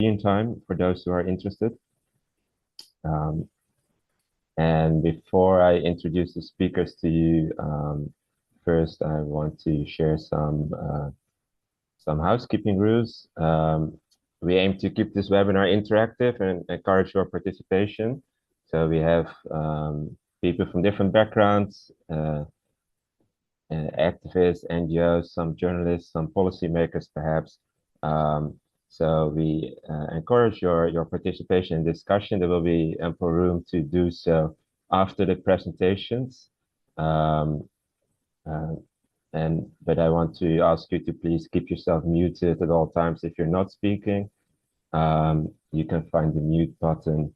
time for those who are interested. And before I introduce the speakers to you, first I want to share some housekeeping rules. We aim to keep this webinar interactive and encourage your participation. So we have people from different backgrounds, activists, NGOs, some journalists, some policymakers perhaps. So we encourage your participation in discussion. There will be ample room to do so after the presentations. But I want to ask you to please keep yourself muted at all times if you're not speaking. You can find the mute button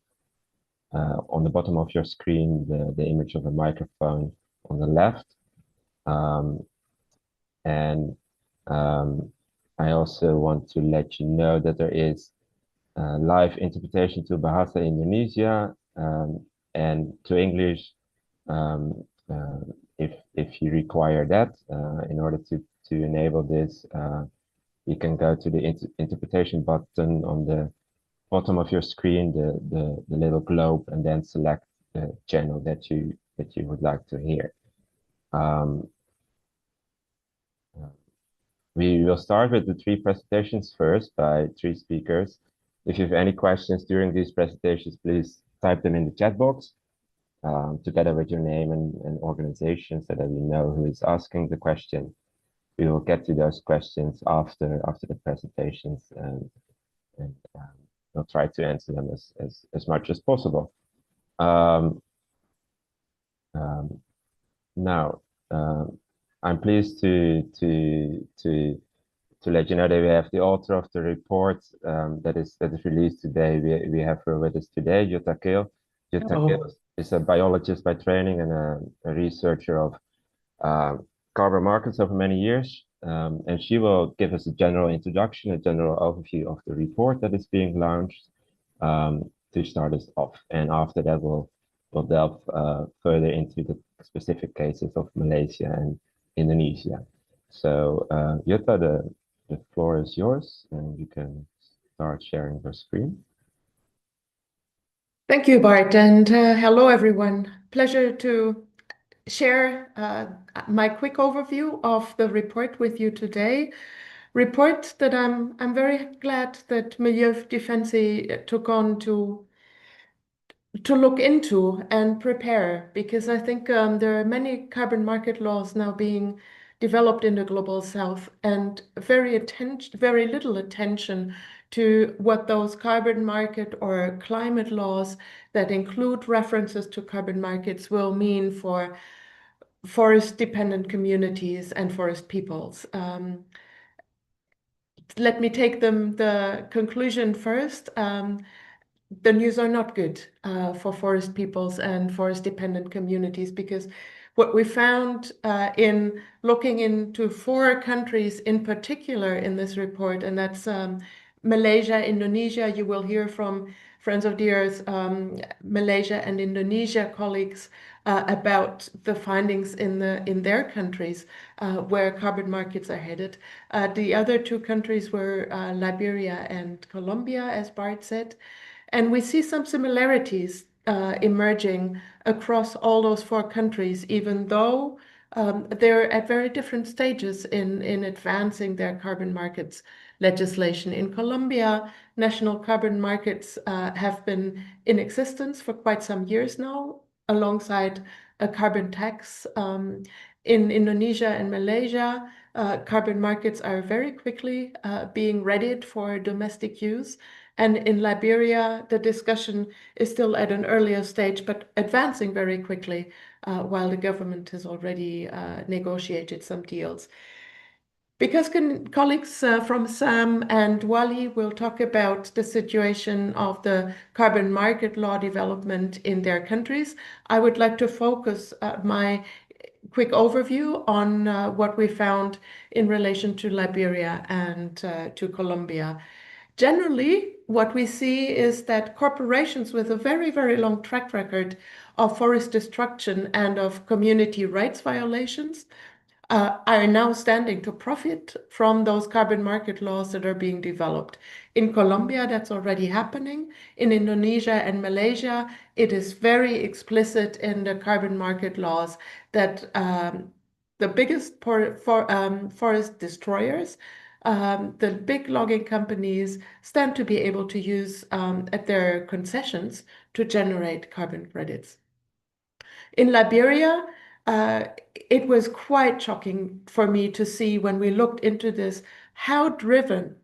on the bottom of your screen, the image of a microphone on the left. I also want to let you know that there is live interpretation to Bahasa Indonesia and to English if you require that. In order to enable this, you can go to the interpretation button on the bottom of your screen, the little globe, and then select the channel that you would like to hear. We will start with the 3 presentations first by 3 speakers. If you have any questions during these presentations, please type them in the chat box together with your name and organization so that we know who is asking the question. We will get to those questions after the presentations and we'll try to answer them as much as possible. Now, I'm pleased to let you know that we have the author of the report that is released today. We have her with us today, Jutta Keel. Jutta Keel is a biologist by training and a researcher of carbon markets over many years. And she will give us a general introduction, a general overview of the report that is being launched to start us off. And after that, we'll delve further into the specific cases of Malaysia and Indonesia. So Jutta, the floor is yours and you can start sharing your screen. Thank you, Bart, and hello everyone. Pleasure to share my quick overview of the report with you today. Report that I'm very glad that Milieudefensie took on to look into and prepare, because I think there are many carbon market laws now being developed in the Global South, and very little attention to what those carbon market or climate laws that include references to carbon markets will mean for forest-dependent communities and forest peoples. Let me take the conclusion first. The news are not good for forest peoples and forest-dependent communities, because what we found in looking into 4 countries in particular in this report, and that's Malaysia, Indonesia. You will hear from Friends of the Earth, Malaysia and Indonesia colleagues about the findings in their countries where carbon markets are headed. The other 2 countries were Liberia and Colombia, as Bart said. And we see some similarities emerging across all those 4 countries, even though they're at very different stages in advancing their carbon markets legislation. In Colombia, national carbon markets have been in existence for quite some years now, alongside a carbon tax. In Indonesia and Malaysia, carbon markets are very quickly being readied for domestic use. And in Liberia, the discussion is still at an earlier stage, but advancing very quickly, while the government has already negotiated some deals. Because colleagues from SAM and WALHI will talk about the situation of the carbon market law development in their countries, I would like to focus my quick overview on what we found in relation to Liberia and to Colombia. Generally, what we see is that corporations with a very, very long track record of forest destruction and of community rights violations are now standing to profit from those carbon market laws that are being developed. In Colombia, that's already happening. In Indonesia and Malaysia, it is very explicit in the carbon market laws that the biggest forest destroyers, the big logging companies, stand to be able to use at their concessions to generate carbon credits. In Liberia, uh, it was quite shocking for me to see when we looked into this how driven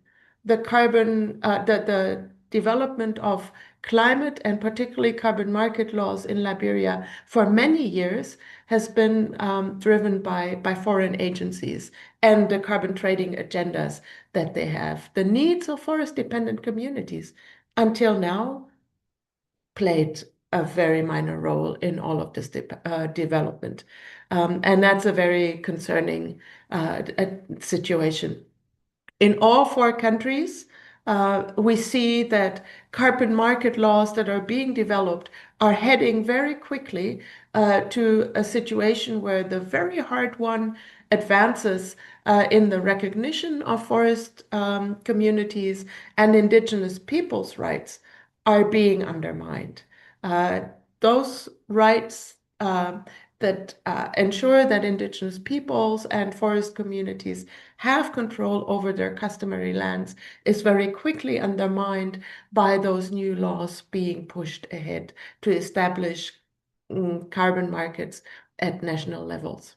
the development of climate and particularly carbon market laws in Liberia for many years has been driven by foreign agencies and the carbon trading agendas that they have. The needs of forest-dependent communities until now played a very minor role in all of this development. And that's a very concerning situation. In all four countries, we see that carbon market laws that are being developed are heading very quickly to a situation where the very hard-won advances in the recognition of forest communities and indigenous peoples' rights are being undermined. Uh, those rights that ensure that indigenous peoples and forest communities have control over their customary lands is very quickly undermined by those new laws being pushed ahead to establish carbon markets at national levels.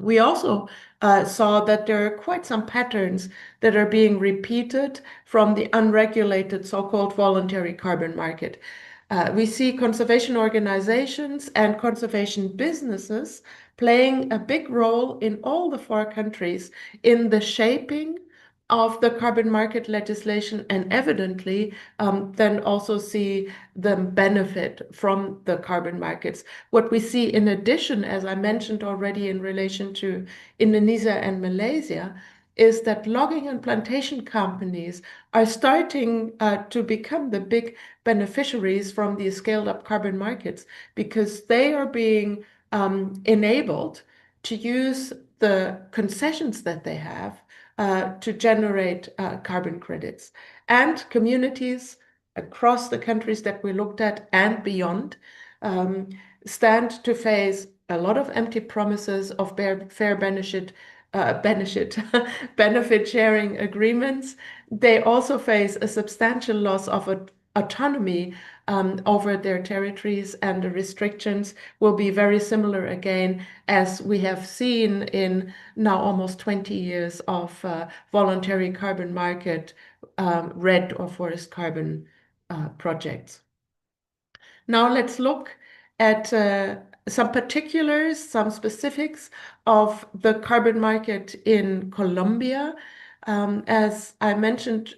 We also saw that there are quite some patterns that are being repeated from the unregulated so-called voluntary carbon market. We see conservation organizations and conservation businesses playing a big role in all the four countries in the shaping of the carbon market legislation, and evidently then also see them benefit from the carbon markets. What we see in addition, as I mentioned already in relation to Indonesia and Malaysia, is that logging and plantation companies are starting to become the big beneficiaries from these scaled up carbon markets because they are being enabled to use the concessions that they have to generate carbon credits. And communities across the countries that we looked at and beyond um, stand to face a lot of empty promises of fair benefit sharing agreements. They also face a substantial loss of autonomy over their territories, and the restrictions will be very similar again as we have seen in now almost 20 years of voluntary carbon market red or forest carbon projects. Now let's look at some particulars, some specifics of the carbon market in Colombia. As I mentioned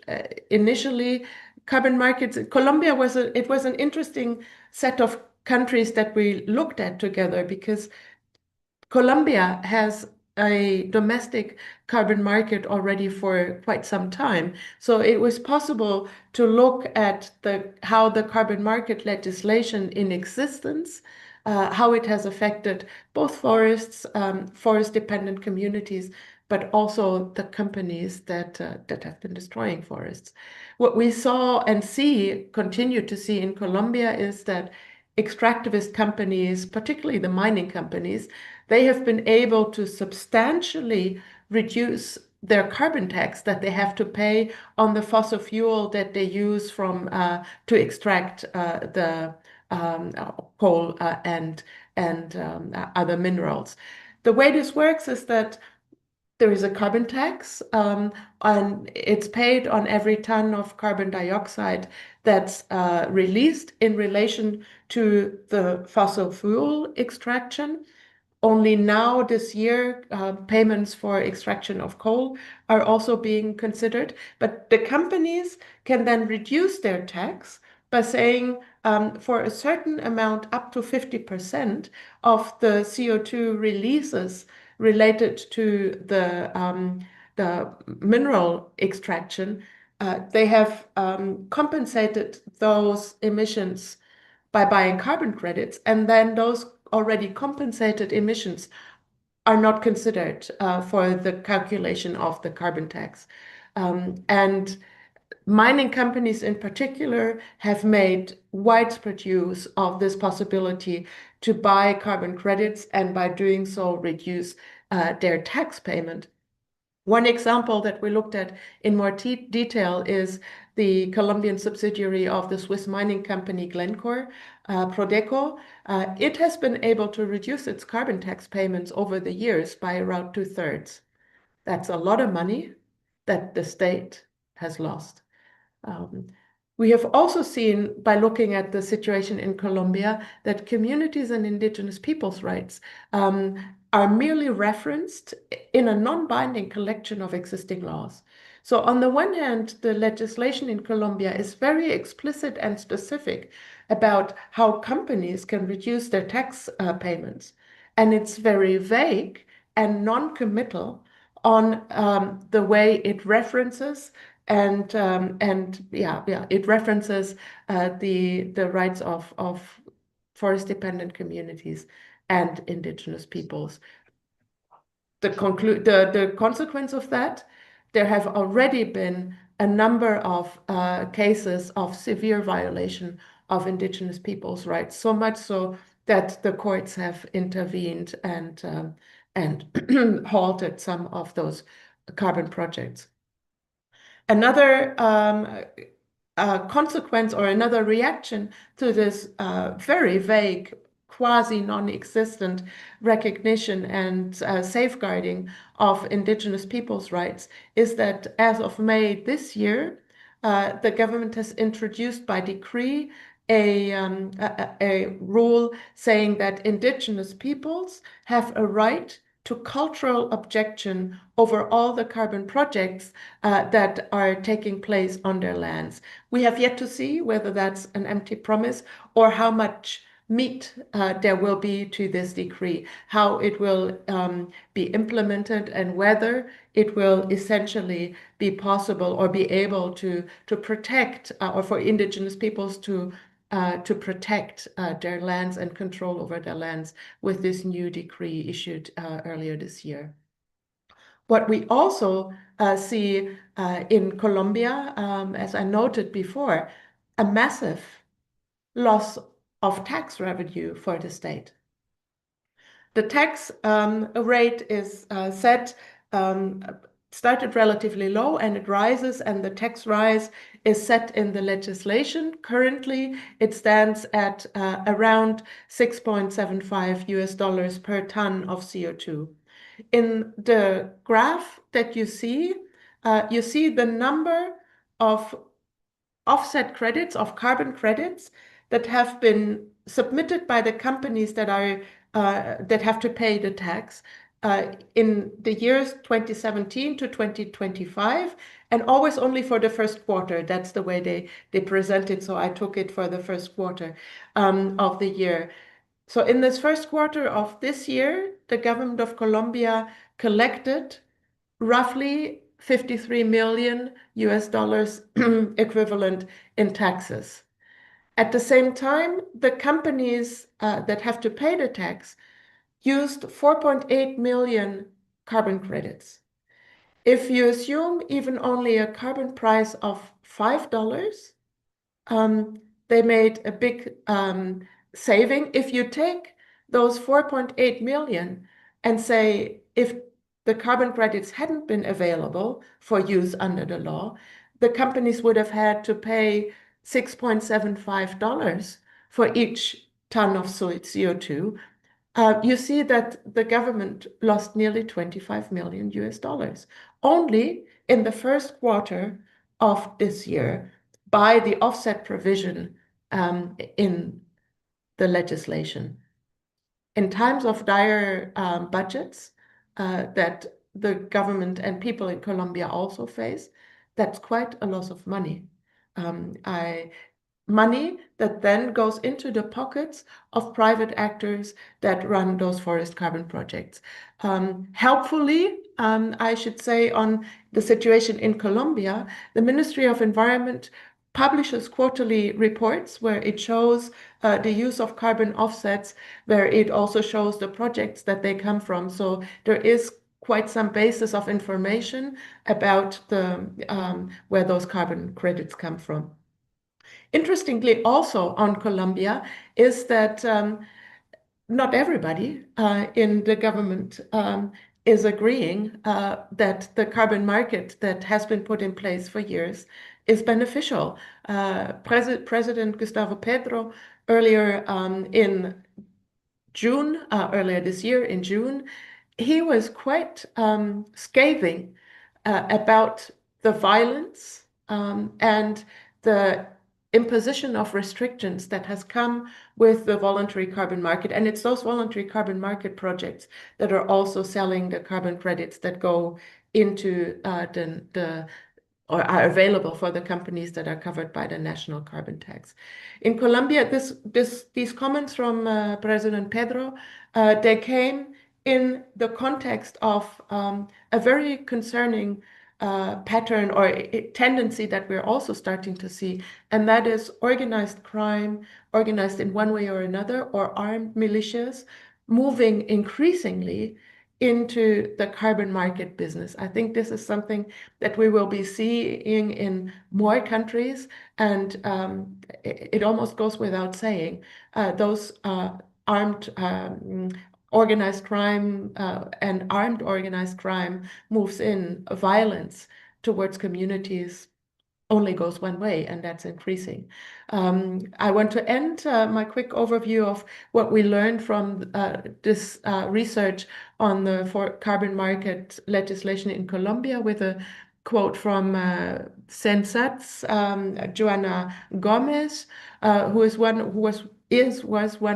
initially, carbon markets, Colombia was an interesting set of countries that we looked at together because Colombia has a domestic carbon market already for quite some time. So it was possible to look at how the carbon market legislation in existence, how it has affected both forests, forest-dependent communities, but also the companies that have been destroying forests. What we saw and continue to see in Colombia is that extractivist companies, particularly the mining companies, they have been able to substantially reduce their carbon tax that they have to pay on the fossil fuel that they use to extract the coal and other minerals. The way this works is that there is a carbon tax, and it's paid on every ton of carbon dioxide that's released in relation to the fossil fuel extraction. Only now this year, payments for extraction of coal are also being considered. But the companies can then reduce their tax by saying for a certain amount, up to 50% of the CO2 releases related to the mineral extraction, they have compensated those emissions by buying carbon credits, and then those already compensated emissions are not considered for the calculation of the carbon tax. And mining companies in particular have made widespread use of this possibility to buy carbon credits and by doing so reduce their tax payment. One example that we looked at in more detail is the Colombian subsidiary of the Swiss mining company Glencore, Prodeco. It has been able to reduce its carbon tax payments over the years by around 2/3. That's a lot of money that the state has lost. We have also seen, by looking at the situation in Colombia, that communities and indigenous peoples' rights are merely referenced in a non-binding collection of existing laws. So on the one hand, the legislation in Colombia is very explicit and specific about how companies can reduce their tax payments. And it's very vague and non-committal on the way it references it references the rights of forest-dependent communities and indigenous peoples. The consequence of that, there have already been a number of cases of severe violation of indigenous peoples' rights, so much so that the courts have intervened and halted some of those carbon projects. Another consequence or another reaction to this very vague, quasi non-existent recognition and safeguarding of indigenous peoples' rights is that as of May this year, the government has introduced by decree a rule saying that indigenous peoples have a right to cultural objection over all the carbon projects that are taking place on their lands. We have yet to see whether that's an empty promise or how much meat there will be to this decree, how it will be implemented, and whether it will essentially be possible or be able to protect or for indigenous peoples to protect their lands and control over their lands with this new decree issued earlier this year. What we also see in Colombia, as I noted before, a massive loss of tax revenue for the state. The tax rate is set, started relatively low and it rises, and the tax rise is set in the legislation. Currently, it stands at around $6.75 per ton of CO2. In the graph that you see the number of offset credits, of carbon credits that have been submitted by the companies that are that have to pay the tax in the years 2017 to 2025, and always only for the first quarter. That's the way they present it, so I took it for the first quarter of the year. So in this first quarter of this year, the government of Colombia collected roughly $53 million equivalent in taxes. At the same time, the companies that have to pay the tax used 4.8 million carbon credits. If you assume even only a carbon price of $5, they made a big saving. If you take those 4.8 million and say, if the carbon credits hadn't been available for use under the law, the companies would have had to pay $6.75 for each ton of CO2. You see that the government lost nearly $25 million only in the first quarter of this year by the offset provision in the legislation. In times of dire budgets that the government and people in Colombia also face, that's quite a loss of money. Money that then goes into the pockets of private actors that run those forest carbon projects. Helpfully, I should say, on the situation in Colombia, the Ministry of Environment publishes quarterly reports where it shows the use of carbon offsets, where it also shows the projects that they come from. So there is quite some basis of information about the where those carbon credits come from. Interestingly, also on Colombia is that not everybody in the government is agreeing that the carbon market that has been put in place for years is beneficial. President Gustavo Petro earlier in June, earlier this year in June, he was quite scathing about the violence and the imposition of restrictions that has come with the voluntary carbon market. And it's those voluntary carbon market projects that are also selling the carbon credits that go into or are available for the companies that are covered by the national carbon tax. In Colombia, these comments from President Pedro, they came in the context of a very concerning pattern or tendency that we're also starting to see, and that is organized crime, organized in one way or another, or armed militias moving increasingly into the carbon market business. I think this is something that we will be seeing in more countries, and it almost goes without saying. Those armed organized crime and armed organized crime moves in violence towards communities only goes one way, and that's increasing. I want to end my quick overview of what we learned from this research on the carbon market legislation in Colombia with a quote from Sensat's Joana Gomez, who was one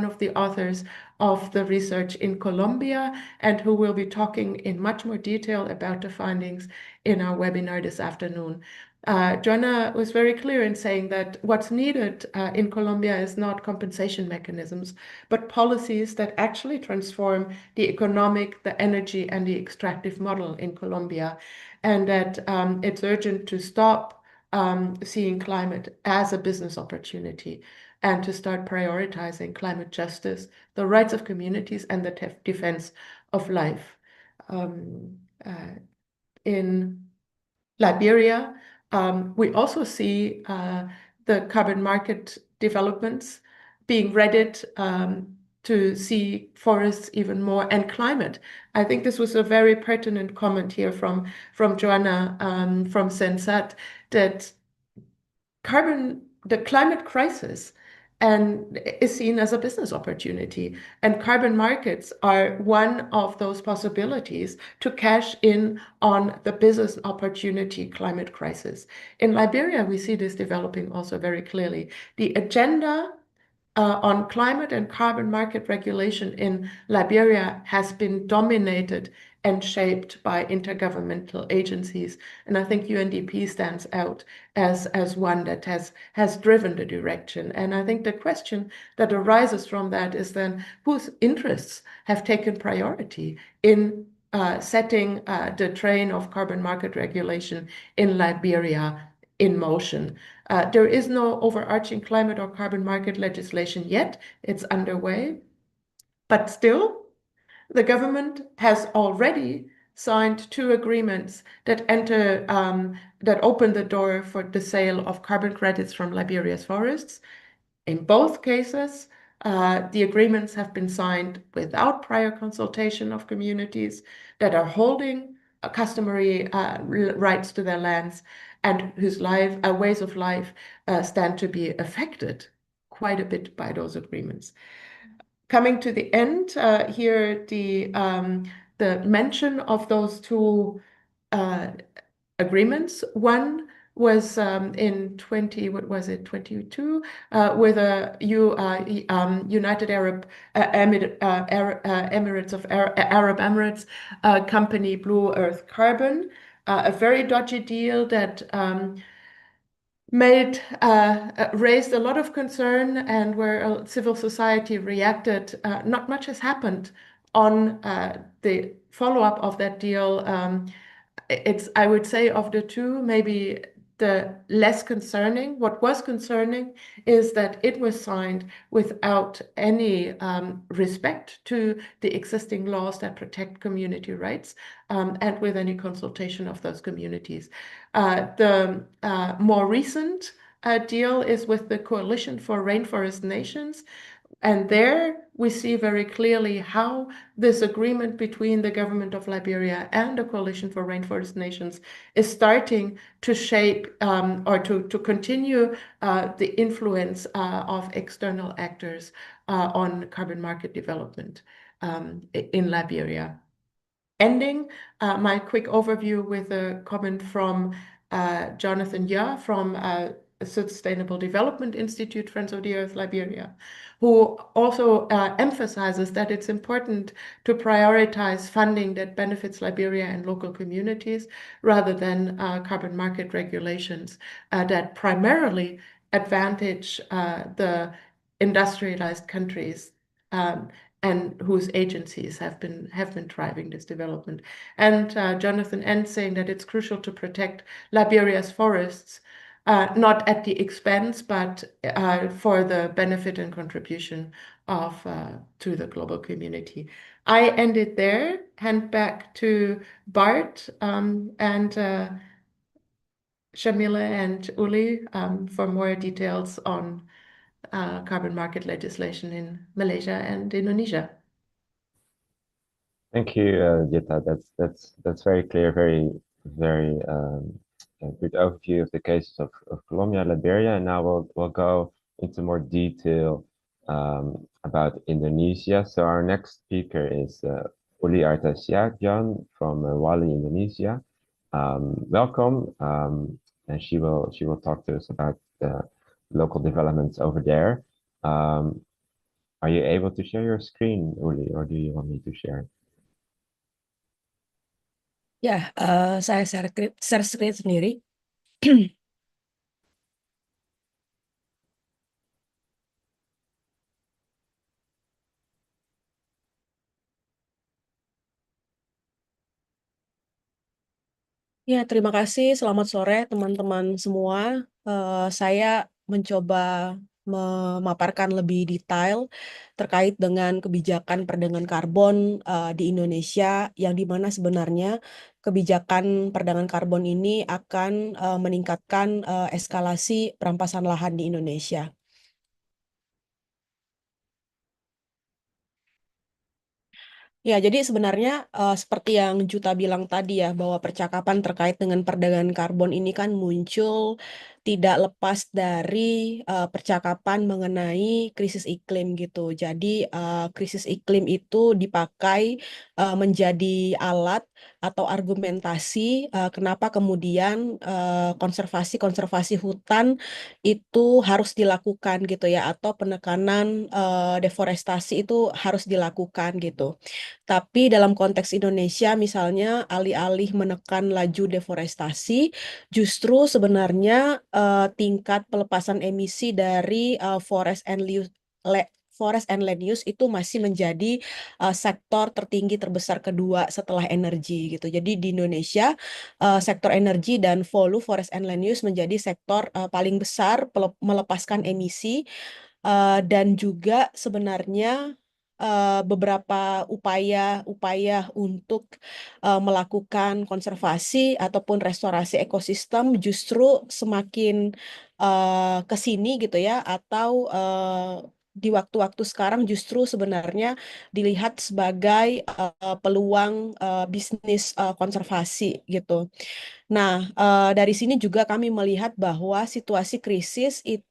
of the authors of the research in Colombia and who will be talking in much more detail about the findings in our webinar this afternoon. Joanna was very clear in saying that what's needed in Colombia is not compensation mechanisms, but policies that actually transform the economic, the energy, and the extractive model in Colombia, and that it's urgent to stop seeing climate as a business opportunity and to start prioritizing climate justice, the rights of communities, and the defense of life. In Liberia, we also see the carbon market developments being readied to see forests even more and climate. I think this was a very pertinent comment here from Joanna from Sensat, that the climate crisis is seen as a business opportunity, and carbon markets are one of those possibilities to cash in on the business opportunity climate crisis. In Liberia, we see this developing also very clearly. The agenda on climate and carbon market regulation in Liberia has been dominated and shaped by intergovernmental agencies. And I think UNDP stands out as one that has driven the direction. And I think the question that arises from that is then whose interests have taken priority in setting the train of carbon market regulation in Liberia in motion. There is no overarching climate or carbon market legislation yet. It's underway. But still, the government has already signed 2 agreements that open the door for the sale of carbon credits from Liberia's forests. In both cases, the agreements have been signed without prior consultation of communities that are holding customary rights to their lands and whose ways of life stand to be affected quite a bit by those agreements. Coming to the end, here the mention of those 2 agreements. One was in 22 with a United Arab Emirates of Arab Emirates company, Blue Earth Carbon, a very dodgy deal that raised a lot of concern, and where civil society reacted. Not much has happened on the follow-up of that deal. I would say of the 2, maybe the less concerning. What was concerning is that it was signed without any respect to the existing laws that protect community rights, and with any consultation of those communities. The more recent deal is with the Coalition for Rainforest Nations, and there we see very clearly how this agreement between the government of Liberia and the Coalition for Rainforest Nations is starting to shape or to continue the influence of external actors on carbon market development in Liberia. Ending my quick overview with a comment from Jonathan Ya from Sustainable Development Institute, Friends of the Earth, Liberia, who also emphasizes that it's important to prioritize funding that benefits Liberia and local communities rather than carbon market regulations that primarily advantage the industrialized countries and whose agencies have been driving this development. And Jonathan ends saying that it's crucial to protect Liberia's forests, not at the expense, but for the benefit and contribution of to the global community. I end it there. Hand back to Bart and Shamila and Uli for more details on carbon market legislation in Malaysia and Indonesia. Thank you, Jutta. That's very clear, very a good overview of the cases of Colombia, Liberia, and now we'll go into more detail about Indonesia. So our next speaker is Uli Artasiagian from WALHI Indonesia. Welcome, and she will talk to us about the local developments over there. Are you able to share your screen, Uli, or do you want me to share it? Ya, saya share screen sendiri. Ya, terima kasih. Selamat sore teman-teman semua. Saya mencoba memaparkan lebih detail terkait dengan kebijakan perdagangan karbon di Indonesia, yang dimana sebenarnya kebijakan perdagangan karbon ini akan meningkatkan eskalasi perampasan lahan di Indonesia. Ya, jadi sebenarnya seperti yang Juta bilang tadi ya, bahwa percakapan terkait dengan perdagangan karbon ini kan muncul tidak lepas dari percakapan mengenai krisis iklim gitu. Jadi krisis iklim itu dipakai menjadi alat atau argumentasi kenapa kemudian konservasi hutan itu harus dilakukan gitu ya, atau penekanan deforestasi itu harus dilakukan gitu. Tapi dalam konteks Indonesia misalnya, alih-alih menekan laju deforestasi, justru sebenarnya tingkat pelepasan emisi dari forest and land use itu masih menjadi sektor tertinggi terbesar kedua setelah energi gitu. Jadi di Indonesia sektor energi dan forest and land use menjadi sektor paling besar melepaskan emisi, dan juga sebenarnya beberapa upaya untuk melakukan konservasi ataupun restorasi ekosistem justru semakin ke sini gitu ya, atau di waktu-waktu sekarang justru sebenarnya dilihat sebagai peluang bisnis konservasi gitu. Nah, dari sini juga kami melihat bahwa situasi krisis itu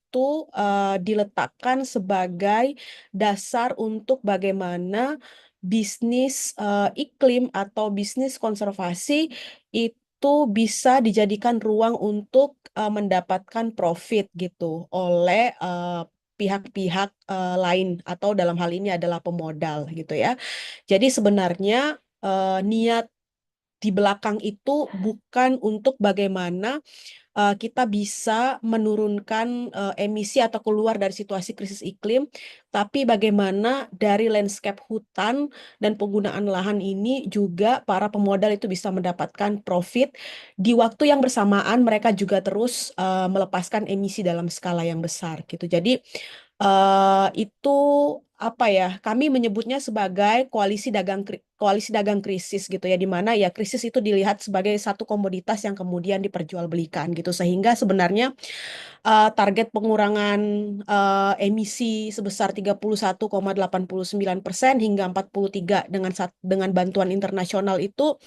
diletakkan sebagai dasar untuk bagaimana bisnis iklim atau bisnis konservasi itu bisa dijadikan ruang untuk mendapatkan profit gitu oleh pihak-pihak lain, atau dalam hal ini adalah pemodal gitu ya. Jadi sebenarnya niat di belakang itu bukan untuk bagaimana kita bisa menurunkan emisi atau keluar dari situasi krisis iklim, tapi bagaimana dari landscape hutan dan penggunaan lahan ini juga para pemodal itu bisa mendapatkan profit di waktu yang bersamaan mereka juga terus melepaskan emisi dalam skala yang besar gitu. Jadi itu apa ya? Kami menyebutnya sebagai koalisi dagang krisis gitu ya, di mana ya krisis itu dilihat sebagai satu komoditas yang kemudian diperjualbelikan gitu, sehingga sebenarnya target pengurangan emisi sebesar 31,89% hingga 43 dengan bantuan internasional itu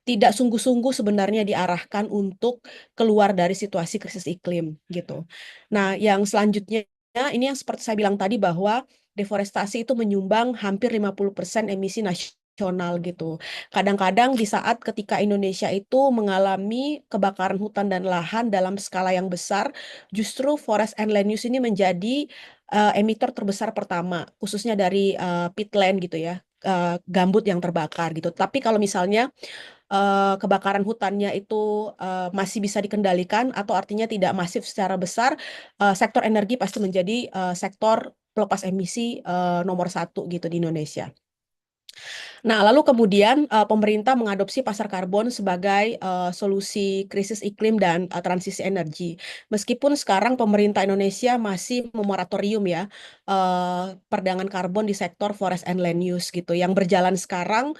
tidak sungguh-sungguh sebenarnya diarahkan untuk keluar dari situasi krisis iklim gitu. Nah, yang selanjutnya ini yang seperti saya bilang tadi bahwa deforestasi itu menyumbang hampir 50% emisi nasional gitu. Kadang-kadang di saat ketika Indonesia itu mengalami kebakaran hutan dan lahan dalam skala yang besar, justru forest and land use ini menjadi emitter terbesar pertama, khususnya dari peatland gitu ya, gambut yang terbakar gitu. Tapi kalau misalnya kebakaran hutannya itu masih bisa dikendalikan atau artinya tidak masif secara besar, sektor energi pasti menjadi sektor pelepas emisi nomor satu gitu di Indonesia. Nah, lalu kemudian pemerintah mengadopsi pasar karbon sebagai solusi krisis iklim dan transisi energi. Meskipun sekarang pemerintah Indonesia masih memoratorium ya perdagangan karbon di sektor forest and land use gitu. Yang berjalan sekarang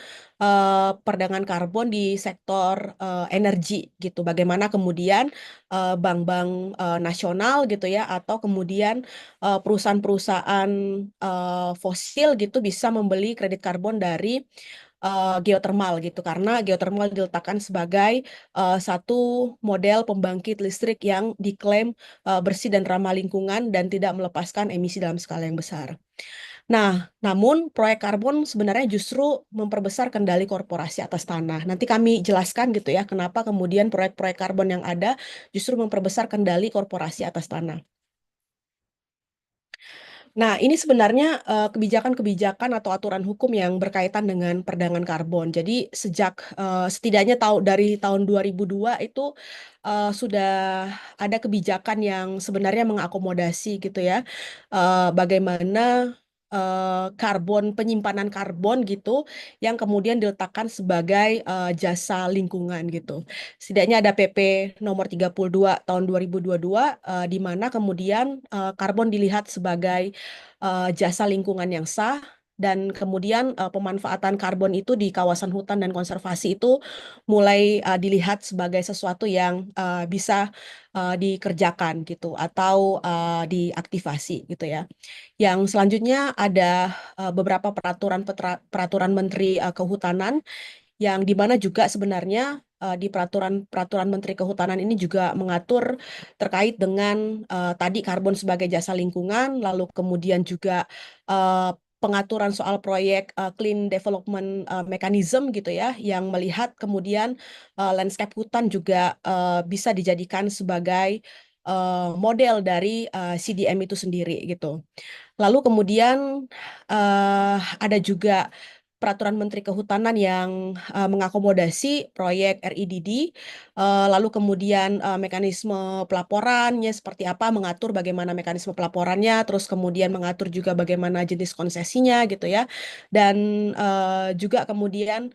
perdagangan karbon di sektor energi gitu. Bagaimana kemudian bank-bank nasional gitu ya, atau kemudian perusahaan-perusahaan fosil gitu bisa membeli kredit karbon dari geothermal gitu, karena geothermal diletakkan sebagai satu model pembangkit listrik yang diklaim bersih dan ramah lingkungan dan tidak melepaskan emisi dalam skala yang besar. Nah, namun proyek karbon sebenarnya justru memperbesar kendali korporasi atas tanah. Nanti kami jelaskan gitu ya, kenapa kemudian proyek-proyek karbon yang ada justru memperbesar kendali korporasi atas tanah. Nah, ini sebenarnya kebijakan-kebijakan atau aturan hukum yang berkaitan dengan perdagangan karbon. Jadi sejak setidaknya dari tahun 2002 itu sudah ada kebijakan yang sebenarnya mengakomodasi gitu ya, bagaimana penyimpanan karbon gitu yang kemudian diletakkan sebagai jasa lingkungan gitu. Setidaknya ada PP nomor 32 tahun 2022 di mana kemudian karbon dilihat sebagai jasa lingkungan yang sah, dan kemudian pemanfaatan karbon itu di kawasan hutan dan konservasi itu mulai dilihat sebagai sesuatu yang bisa dikerjakan gitu atau diaktifasi gitu ya. Yang selanjutnya ada beberapa peraturan Menteri Kehutanan yang dimana juga sebenarnya di peraturan Menteri Kehutanan ini juga mengatur terkait dengan tadi karbon sebagai jasa lingkungan, lalu kemudian juga pengaturan soal proyek Clean Development Mechanism gitu ya, yang melihat kemudian landscape hutan juga bisa dijadikan sebagai model dari CDM itu sendiri gitu. Lalu kemudian ada juga peraturan Menteri Kehutanan yang mengakomodasi proyek RIDD, lalu kemudian mekanisme pelaporannya seperti apa, mengatur bagaimana mekanisme pelaporannya, terus kemudian mengatur juga bagaimana jenis konsesinya gitu ya, dan juga kemudian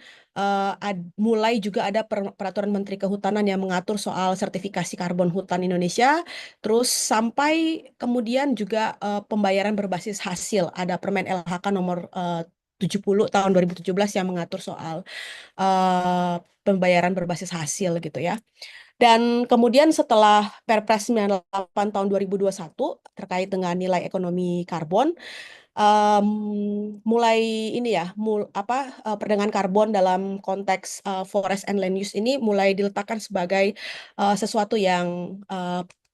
mulai juga ada peraturan Menteri Kehutanan yang mengatur soal sertifikasi karbon hutan Indonesia, terus sampai kemudian juga pembayaran berbasis hasil, ada Permen LHK nomor 70 tahun 2017 yang mengatur soal pembayaran berbasis hasil gitu ya. Dan kemudian setelah Perpres 98 tahun 2021 terkait dengan nilai ekonomi karbon, mulai ini ya, perdagangan karbon dalam konteks forest and land use ini mulai diletakkan sebagai sesuatu yang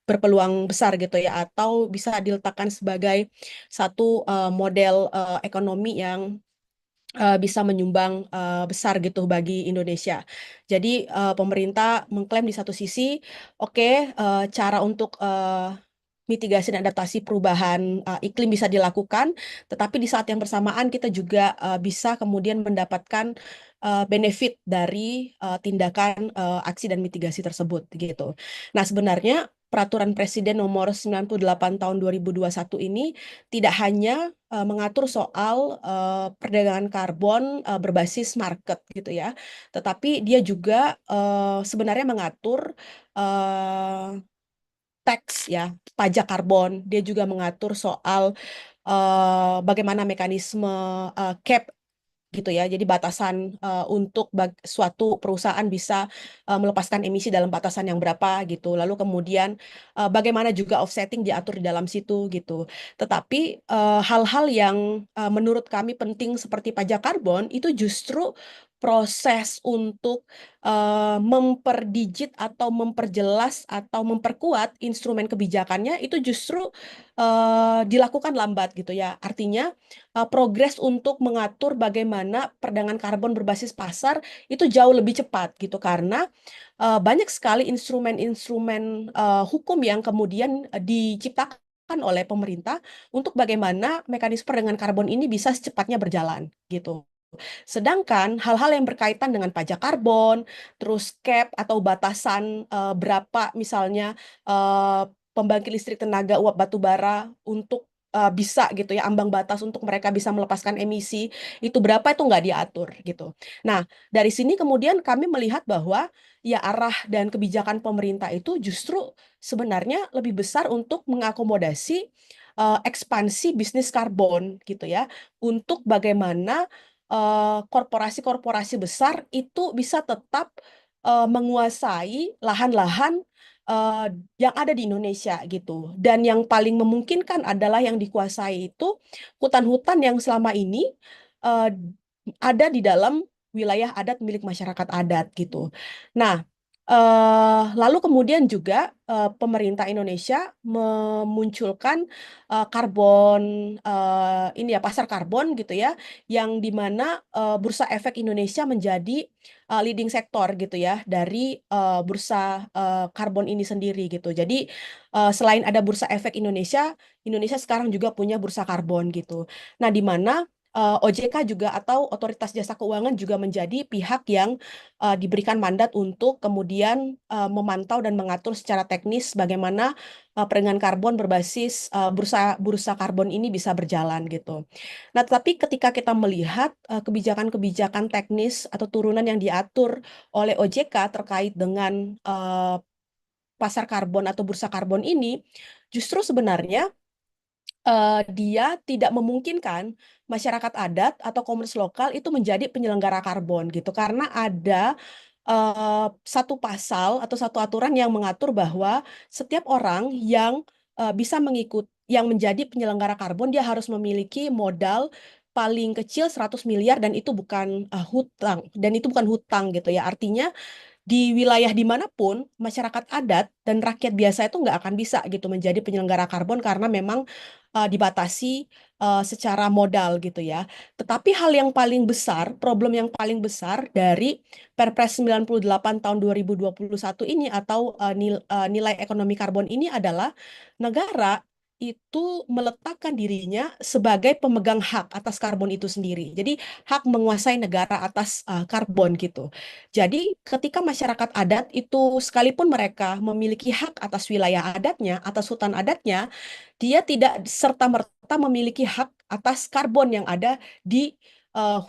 berpeluang besar gitu ya, atau bisa diletakkan sebagai satu model ekonomi yang bisa menyumbang besar gitu bagi Indonesia. Jadi pemerintah mengklaim di satu sisi, oke, cara untuk mitigasi dan adaptasi perubahan iklim bisa dilakukan, tetapi di saat yang bersamaan kita juga bisa kemudian mendapatkan benefit dari tindakan aksi dan mitigasi tersebut gitu. Nah, sebenarnya Peraturan Presiden Nomor 98 Tahun 2021 ini tidak hanya mengatur soal perdagangan karbon berbasis market gitu ya, tetapi dia juga sebenarnya mengatur tax ya, pajak karbon. Dia juga mengatur soal bagaimana mekanisme cap gitu ya. Jadi batasan untuk suatu perusahaan bisa melepaskan emisi dalam batasan yang berapa gitu. Lalu kemudian bagaimana juga offsetting diatur di dalam situ gitu. Tetapi hal-hal yang menurut kami penting seperti pajak karbon itu justru proses untuk memperdigit atau memperjelas atau memperkuat instrumen kebijakannya itu justru dilakukan lambat gitu ya. Artinya progres untuk mengatur bagaimana perdagangan karbon berbasis pasar itu jauh lebih cepat gitu karena banyak sekali instrumen-instrumen hukum yang kemudian diciptakan oleh pemerintah untuk bagaimana mekanisme perdagangan karbon ini bisa secepatnya berjalan gitu. Sedangkan hal-hal yang berkaitan dengan pajak karbon, terus cap atau batasan berapa misalnya eh, pembangkit listrik tenaga uap batu bara untuk bisa gitu ya ambang batas untuk mereka bisa melepaskan emisi itu berapa itu nggak diatur gitu. Nah dari sini kemudian kami melihat bahwa ya arah dan kebijakan pemerintah itu justru sebenarnya lebih besar untuk mengakomodasi ekspansi bisnis karbon gitu ya untuk bagaimana korporasi-korporasi besar itu bisa tetap menguasai lahan-lahan eh, yang ada di Indonesia gitu. Dan yang paling memungkinkan adalah yang dikuasai itu hutan-hutan yang selama ini eh, ada di dalam wilayah adat milik masyarakat adat gitu. Nah, lalu kemudian juga pemerintah Indonesia memunculkan karbon ini ya pasar karbon gitu ya yang dimana Bursa Efek Indonesia menjadi leading sektor gitu ya dari bursa karbon ini sendiri gitu. Jadi selain ada Bursa Efek Indonesia, Indonesia sekarang juga punya bursa karbon gitu. Nah, di mana OJK juga atau Otoritas Jasa Keuangan juga menjadi pihak yang diberikan mandat untuk kemudian memantau dan mengatur secara teknis bagaimana perdagangan karbon berbasis bursa karbon ini bisa berjalan gitu. Nah, tetapi ketika kita melihat kebijakan-kebijakan teknis atau turunan yang diatur oleh OJK terkait dengan pasar karbon atau bursa karbon ini, justru sebenarnya dia tidak memungkinkan masyarakat adat atau komunitas lokal itu menjadi penyelenggara karbon gitu karena ada satu pasal atau satu aturan yang mengatur bahwa setiap orang yang bisa mengikut yang menjadi penyelenggara karbon dia harus memiliki modal paling kecil 100 miliar dan itu bukan hutang gitu ya artinya di wilayah dimanapun masyarakat adat dan rakyat biasa itu nggak akan bisa gitu menjadi penyelenggara karbon karena memang dibatasi secara modal gitu ya. Tetapi hal yang paling besar, problem yang paling besar dari Perpres 98 tahun 2021 ini atau nilai ekonomi karbon ini adalah negara itu meletakkan dirinya sebagai pemegang hak atas karbon itu sendiri. Jadi hak menguasai negara atas karbon gitu. Jadi, ketika masyarakat adat itu sekalipun mereka memiliki hak atas wilayah adatnya, atas hutan adatnya, dia tidak serta-merta memiliki hak atas karbon yang ada di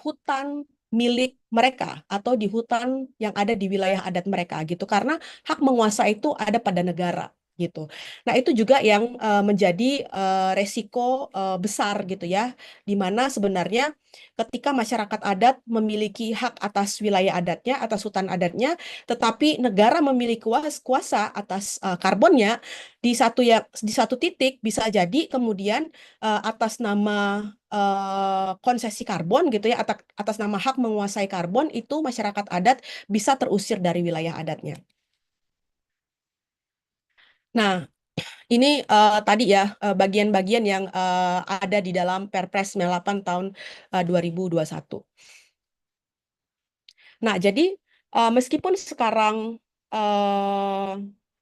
hutan milik mereka atau di hutan yang ada di wilayah adat mereka gitu. Karena hak menguasai itu ada pada negara gitu. Nah, itu juga yang menjadi resiko besar gitu ya, di mana sebenarnya ketika masyarakat adat memiliki hak atas wilayah adatnya, atas hutan adatnya, tetapi negara memiliki kuasa atas karbonnya di satu titik bisa jadi kemudian atas nama konsesi karbon gitu ya, atas nama hak menguasai karbon itu masyarakat adat bisa terusir dari wilayah adatnya. Nah, ini tadi ya bagian-bagian yang ada di dalam Perpres 98 tahun 2021. Nah, jadi meskipun sekarang eh,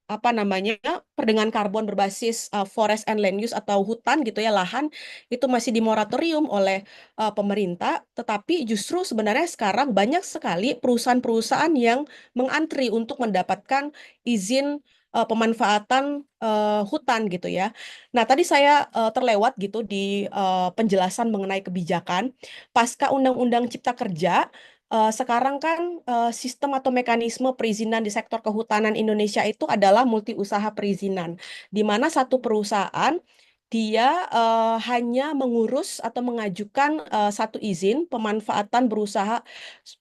apa namanya, perdagangan karbon berbasis forest and land use atau hutan gitu ya, lahan itu masih dimoratorium oleh pemerintah, tetapi justru sebenarnya sekarang banyak sekali perusahaan-perusahaan yang mengantri untuk mendapatkan izin pemanfaatan hutan gitu ya. Nah, tadi saya terlewat gitu di penjelasan mengenai kebijakan pasca Undang-Undang Cipta Kerja. Sekarang kan sistem atau mekanisme perizinan di sektor kehutanan Indonesia itu adalah multi usaha perizinan, di mana satu perusahaan dia hanya mengurus atau mengajukan satu izin pemanfaatan berusaha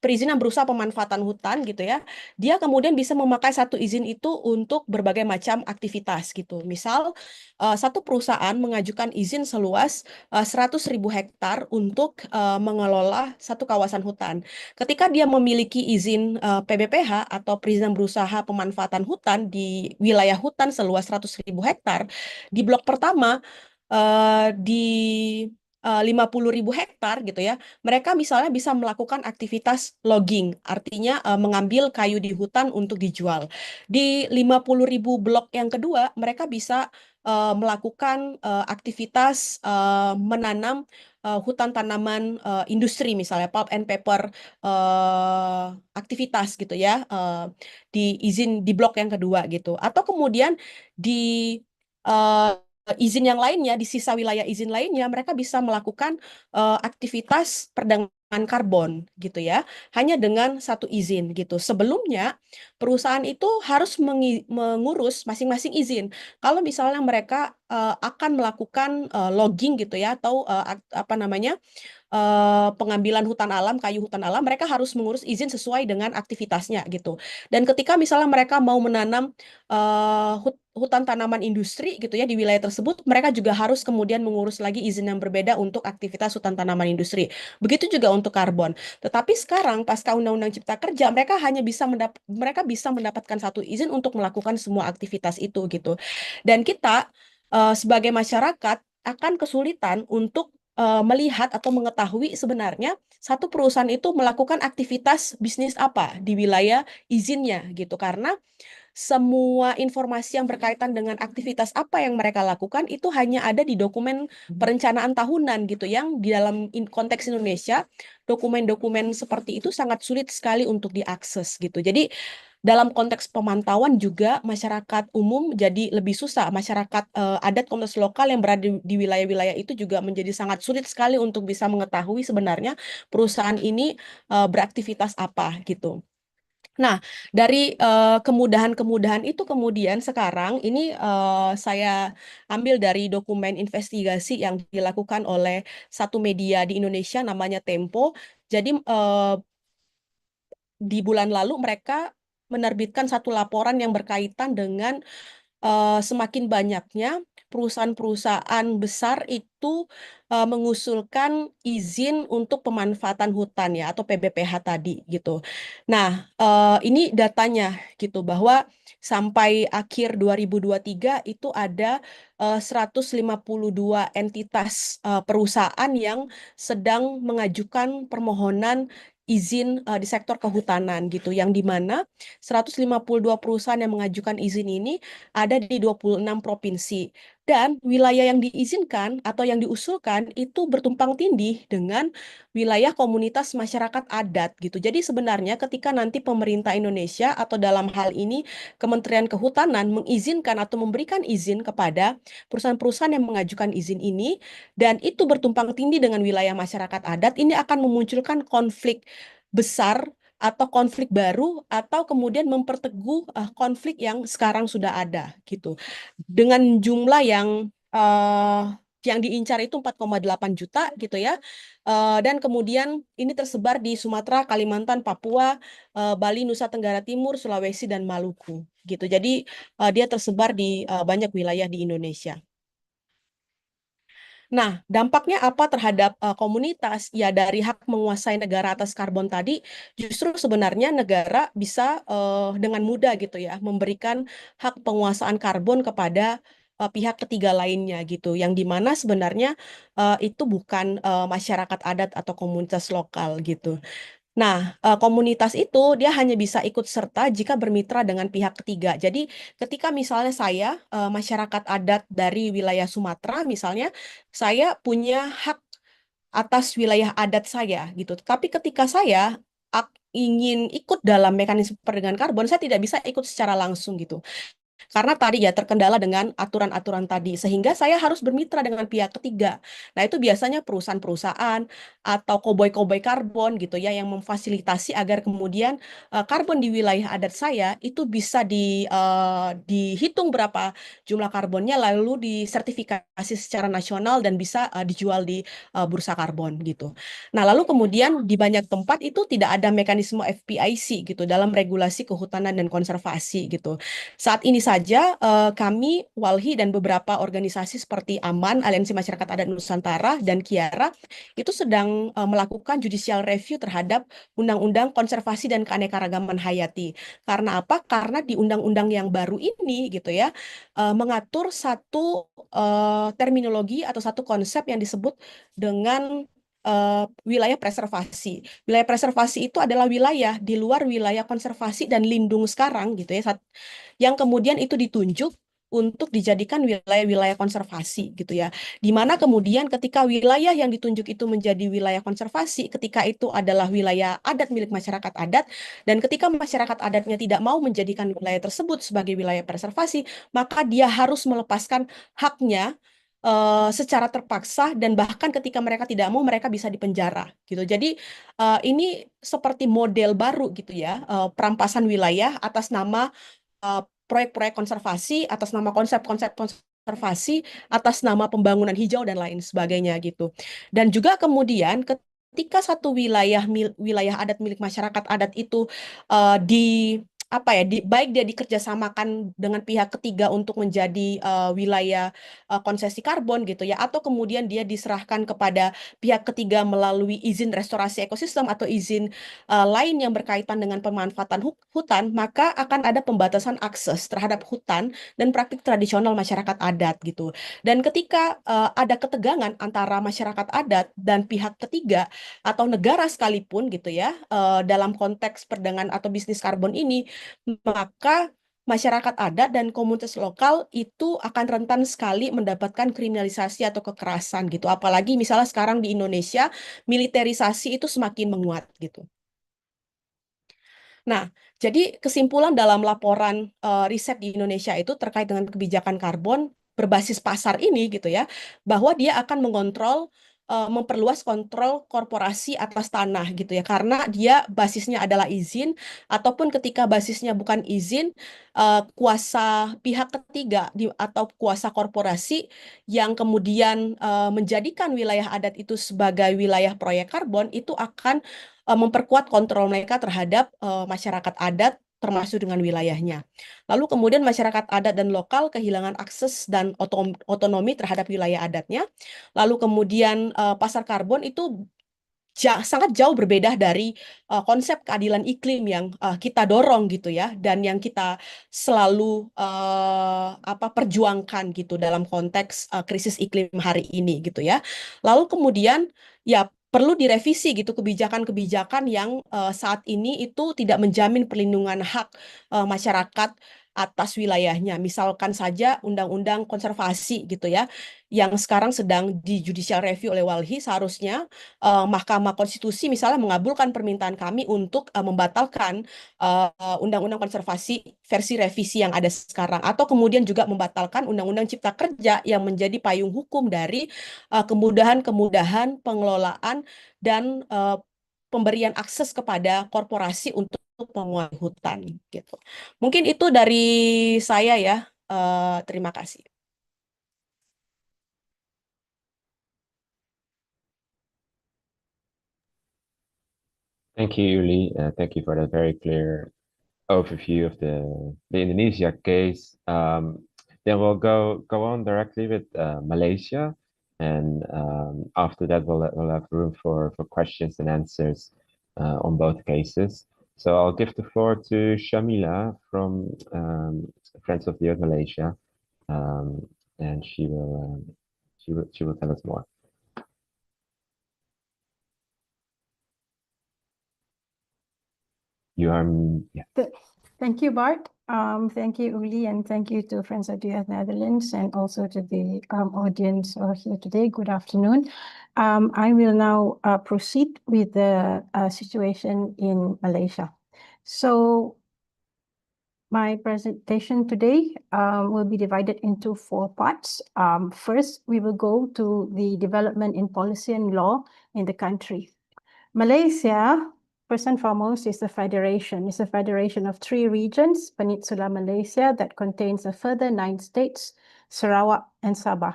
perizinan berusaha pemanfaatan hutan gitu ya. Dia kemudian bisa memakai satu izin itu untuk berbagai macam aktivitas gitu. Misal satu perusahaan mengajukan izin seluas 100.000 hektar untuk mengelola satu kawasan hutan. Ketika dia memiliki izin PBPH atau perizinan berusaha pemanfaatan hutan di wilayah hutan seluas 100.000 hektar, di blok pertama di 50.000 hektar gitu ya, mereka misalnya bisa melakukan aktivitas logging, artinya mengambil kayu di hutan untuk dijual. Di 50.000 blok yang kedua, mereka bisa melakukan aktivitas menanam hutan tanaman industri misalnya pulp and paper aktivitas gitu ya di izin di blok yang kedua gitu atau kemudian di eh, izin yang lainnya di sisa wilayah izin lainnya mereka bisa melakukan aktivitas perdagangan karbon gitu ya hanya dengan satu izin gitu sebelumnya perusahaan itu harus mengurus masing-masing izin kalau misalnya mereka akan melakukan logging gitu ya atau apa namanya pengambilan hutan alam, kayu hutan alam, mereka harus mengurus izin sesuai dengan aktivitasnya gitu. Dan ketika misalnya mereka mau menanam hutan tanaman industri gitu ya di wilayah tersebut, mereka juga harus kemudian mengurus lagi izin yang berbeda untuk aktivitas hutan tanaman industri. Begitu juga untuk karbon. Tetapi sekarang pasca Undang-Undang Cipta Kerja, mereka bisa mendapatkan satu izin untuk melakukan semua aktivitas itu gitu. Dan kita sebagai masyarakat akan kesulitan untuk melihat atau mengetahui sebenarnya satu perusahaan itu melakukan aktivitas bisnis apa di wilayah izinnya gitu karena semua informasi yang berkaitan dengan aktivitas apa yang mereka lakukan itu hanya ada di dokumen perencanaan tahunan gitu yang di dalam konteks Indonesia dokumen-dokumen seperti itu sangat sulit sekali untuk diakses gitu. Jadi dalam konteks pemantauan juga masyarakat umum jadi lebih susah. Masyarakat adat komunitas lokal yang berada di wilayah-wilayah itu juga menjadi sangat sulit sekali untuk bisa mengetahui sebenarnya perusahaan ini beraktivitas apa gitu. Nah, dari kemudahan-kemudahan itu kemudian sekarang ini saya ambil dari dokumen investigasi yang dilakukan oleh satu media di Indonesia namanya Tempo. Jadi di bulan lalu mereka menerbitkan satu laporan yang berkaitan dengan semakin banyaknya perusahaan-perusahaan besar itu mengusulkan izin untuk pemanfaatan hutan ya atau PBPH tadi gitu. Nah, ini datanya gitu bahwa sampai akhir 2023 itu ada 152 entitas perusahaan yang sedang mengajukan permohonan izin di sektor kehutanan gitu yang dimana 152 perusahaan yang mengajukan izin ini ada di 26 provinsi. Dan wilayah yang diizinkan atau yang diusulkan itu bertumpang tindih dengan wilayah komunitas masyarakat adat gitu. Jadi sebenarnya ketika nanti pemerintah Indonesia atau dalam hal ini Kementerian Kehutanan mengizinkan atau memberikan izin kepada perusahaan-perusahaan yang mengajukan izin ini dan itu bertumpang tindih dengan wilayah masyarakat adat, ini akan memunculkan konflik besar atau konflik baru atau kemudian memperteguh konflik yang sekarang sudah ada gitu. Dengan jumlah yang diincar itu 4,8 juta gitu ya. Dan kemudian ini tersebar di Sumatera, Kalimantan, Papua, Bali, Nusa Tenggara Timur, Sulawesi dan Maluku gitu. Jadi dia tersebar di banyak wilayah di Indonesia. Nah, dampaknya apa terhadap komunitas? Ya, dari hak menguasai negara atas karbon tadi, justru sebenarnya negara bisa dengan mudah gitu ya, memberikan hak penguasaan karbon kepada pihak ketiga lainnya gitu, yang dimana sebenarnya itu bukan masyarakat adat atau komunitas lokal gitu. Nah, komunitas itu dia hanya bisa ikut serta jika bermitra dengan pihak ketiga. Jadi, ketika misalnya saya, masyarakat adat dari wilayah Sumatera, misalnya, saya punya hak atas wilayah adat saya, gitu. Tapi ketika saya ingin ikut dalam mekanisme perdagangan karbon, saya tidak bisa ikut secara langsung, gitu. Karena tadi ya terkendala dengan aturan-aturan tadi, sehingga saya harus bermitra dengan pihak ketiga. Nah, itu biasanya perusahaan-perusahaan atau koboi-koboi karbon gitu ya yang memfasilitasi agar kemudian karbon di wilayah adat saya itu bisa dihitung berapa jumlah karbonnya lalu disertifikasi secara nasional dan bisa dijual di bursa karbon gitu. Nah, lalu kemudian di banyak tempat itu tidak ada mekanisme FPIC gitu dalam regulasi kehutanan dan konservasi gitu. Saat ini saja kami, WALHI dan beberapa organisasi seperti AMAN, Aliansi Masyarakat Adat Nusantara, dan Kiara itu sedang melakukan judicial review terhadap Undang-undang Konservasi dan Keanekaragaman Hayati. Karena apa? Karena di undang-undang yang baru ini gitu ya mengatur satu terminologi atau satu konsep yang disebut dengan wilayah preservasi. Wilayah preservasi itu adalah wilayah di luar wilayah konservasi dan lindung sekarang gitu ya, yang kemudian itu ditunjuk untuk dijadikan wilayah-wilayah konservasi gitu ya. Di mana kemudian ketika wilayah yang ditunjuk itu menjadi wilayah konservasi, ketika itu adalah wilayah adat milik masyarakat adat, dan ketika masyarakat adatnya tidak mau menjadikan wilayah tersebut sebagai wilayah preservasi, maka dia harus melepaskan haknya secara terpaksa dan bahkan ketika mereka tidak mau mereka bisa dipenjara gitu. Jadi ini seperti model baru gitu ya, perampasan wilayah atas nama proyek-proyek konservasi, atas nama konsep-konsep konservasi, atas nama pembangunan hijau dan lain sebagainya gitu. Dan juga kemudian ketika satu wilayah adat milik masyarakat adat itu di apa ya baik dia dikerjasamakan dengan pihak ketiga untuk menjadi wilayah konsesi karbon gitu ya, atau kemudian dia diserahkan kepada pihak ketiga melalui izin restorasi ekosistem atau izin lain yang berkaitan dengan pemanfaatan hutan, maka akan ada pembatasan akses terhadap hutan dan praktik tradisional masyarakat adat gitu. Dan ketika ada ketegangan antara masyarakat adat dan pihak ketiga atau negara sekalipun gitu ya, dalam konteks perdagangan atau bisnis karbon ini, maka masyarakat adat dan komunitas lokal itu akan rentan sekali mendapatkan kriminalisasi atau kekerasan gitu. Apalagi misalnya sekarang di Indonesia militerisasi itu semakin menguat gitu. Nah, jadi kesimpulan dalam laporan riset di Indonesia itu terkait dengan kebijakan karbon berbasis pasar ini gitu ya, bahwa dia akan mengontrol memperluas kontrol korporasi atas tanah gitu ya, karena dia basisnya adalah izin ataupun ketika basisnya bukan izin, kuasa pihak ketiga atau kuasa korporasi yang kemudian menjadikan wilayah adat itu sebagai wilayah proyek karbon itu akan memperkuat kontrol mereka terhadap masyarakat adat termasuk dengan wilayahnya. Lalu kemudian masyarakat adat dan lokal kehilangan akses dan otonomi terhadap wilayah adatnya. Lalu kemudian pasar karbon itu sangat jauh berbeda dari konsep keadilan iklim yang kita dorong gitu ya, dan yang kita selalu perjuangkan gitu dalam konteks krisis iklim hari ini gitu ya. Lalu kemudian ya perlu direvisi gitu kebijakan-kebijakan yang saat ini itu tidak menjamin perlindungan hak masyarakat atas wilayahnya. Misalkan saja Undang-undang Konservasi gitu ya, yang sekarang sedang di judicial review oleh WALHI, seharusnya Mahkamah Konstitusi misalnya mengabulkan permintaan kami untuk membatalkan Undang-Undang Konservasi versi revisi yang ada sekarang, atau kemudian juga membatalkan Undang-Undang Cipta Kerja yang menjadi payung hukum dari kemudahan-kemudahan pengelolaan dan pemberian akses kepada korporasi untuk penguasaan hutan gitu. Mungkin itu dari saya ya. Terima kasih. Thank you, Juli. Thank you for that very clear overview of the Indonesia case. Then we'll go on directly with Malaysia, and after that we'll have room for questions and answers on both cases. So I'll give the floor to Shamila from Friends of the Earth Malaysia, and she will tell us more. you are, yeah. Thank you, Bart. Thank you, Uli, and thank you to Friends of the Earth Netherlands, and also to the audience here today. Good afternoon. I will now proceed with the situation in Malaysia. So my presentation today will be divided into 4 parts. First, we will go to the development in policy and law in the country. Malaysia, first and foremost, is a federation. It's a federation of 3 regions, Peninsular Malaysia, that contains a further 9 states, Sarawak and Sabah.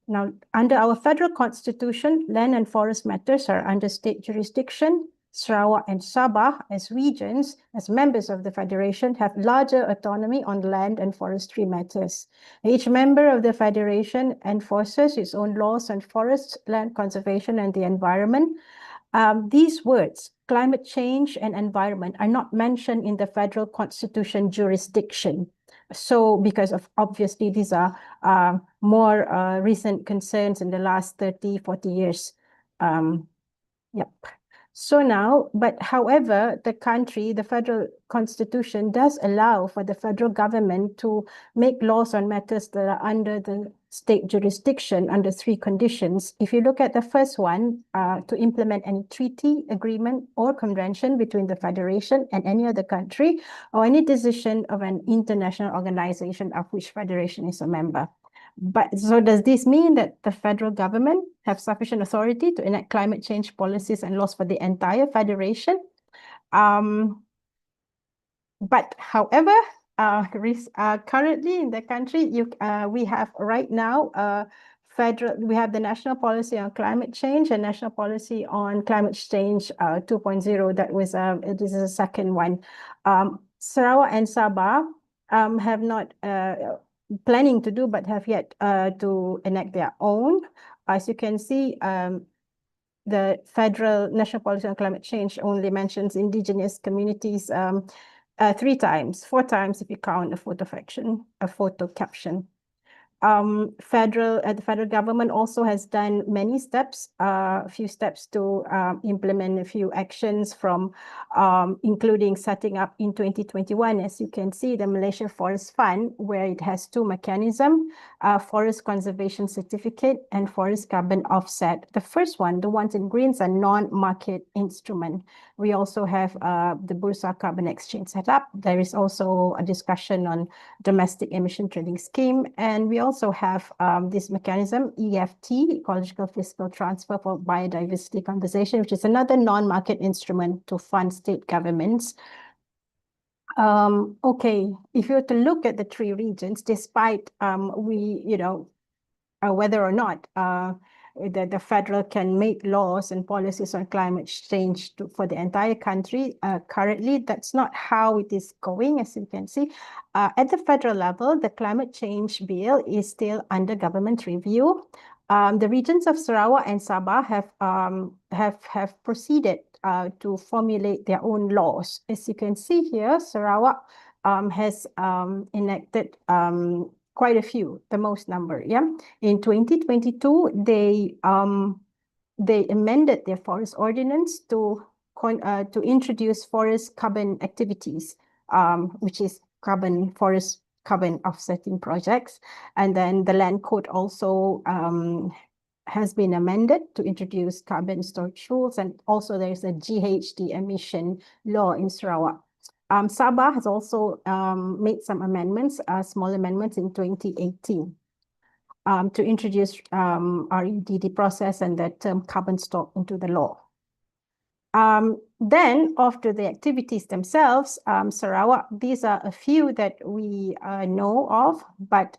Now, under our federal constitution, land and forest matters are under state jurisdiction. Sarawak and Sabah, as regions, as members of the federation, have larger autonomy on land and forestry matters. Each member of the federation enforces its own laws on forests, land conservation, and the environment. These words, climate change and environment, are not mentioned in the federal constitution jurisdiction. So, because of obviously these are more recent concerns in the last 30, 40 years. Yep. So now, but however, the country, the federal constitution does allow for the federal government to make laws on matters that are under the state jurisdiction under 3 conditions. If you look at the first one, to implement any treaty, agreement, or convention between the federation and any other country, or any decision of an international organization of which federation is a member. But so does this mean that the federal government have sufficient authority to enact climate change policies and laws for the entire federation? But however, currently in the country, we have right now we have the National Policy on Climate Change and National Policy on Climate Change 2.0. That was this is the second one. Sarawak and Sabah have not planning to do, but have yet to enact their own. As you can see, the federal National Policy on Climate Change only mentions indigenous communities 3 times, 4 times if you count a photo caption. The federal government also has done many steps, a few steps to implement a few actions from including setting up in 2021, as you can see, the Malaysia Forest Fund, where it has 2 mechanisms, forest conservation certificate and forest carbon offset. The first one, the ones in green, are non-market instrument. We also have the Bursa Carbon Exchange set up. There is also a discussion on domestic emission trading scheme, and we also have this mechanism, EFT, Ecological Fiscal Transfer for Biodiversity Conservation, which is another non-market instrument to fund state governments. Okay, if you were to look at the 3 regions, despite whether or not the federal can make laws and policies on climate change for the entire country, currently that's not how it is going, as you can see. At the federal level, the climate change bill is still under government review. The regions of Sarawak and Sabah have proceeded to formulate their own laws. As you can see here, Sarawak has enacted quite a few, the most number, yeah. In 2022, they amended their forest ordinance to introduce forest carbon activities, which is forest carbon offsetting projects. And then the land code also has been amended to introduce carbon storage rules, and also there's a GHG emission law in Sarawak. Sabah has also made some amendments, small amendments in 2018 to introduce REDD process and the term carbon stock into the law. Then after the activities themselves, Sarawak, these are a few that we know of, but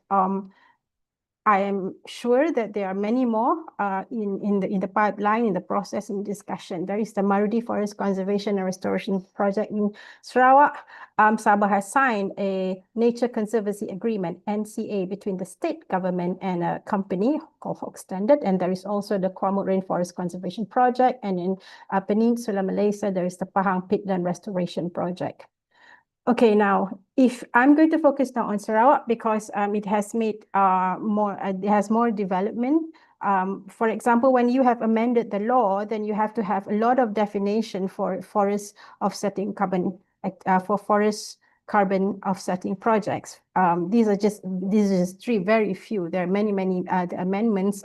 I am sure that there are many more in the pipeline, in the process, in discussion. There is the Marudi Forest Conservation and Restoration Project in Sarawak. Sabah has signed a Nature Conservancy Agreement, NCA, between the state government and a company called Hawk Standard. And there is also the Kwamut Rainforest Conservation Project. And in Peninsular Malaysia, there is the Pahang Peatland Restoration Project. Okay, now, if I'm going to focus now on Sarawak because it has made more development. For example, when you have amended the law, then you have to have a lot of definition for forest offsetting carbon for forest carbon offsetting projects. These are just three, very few. There are many, the amendments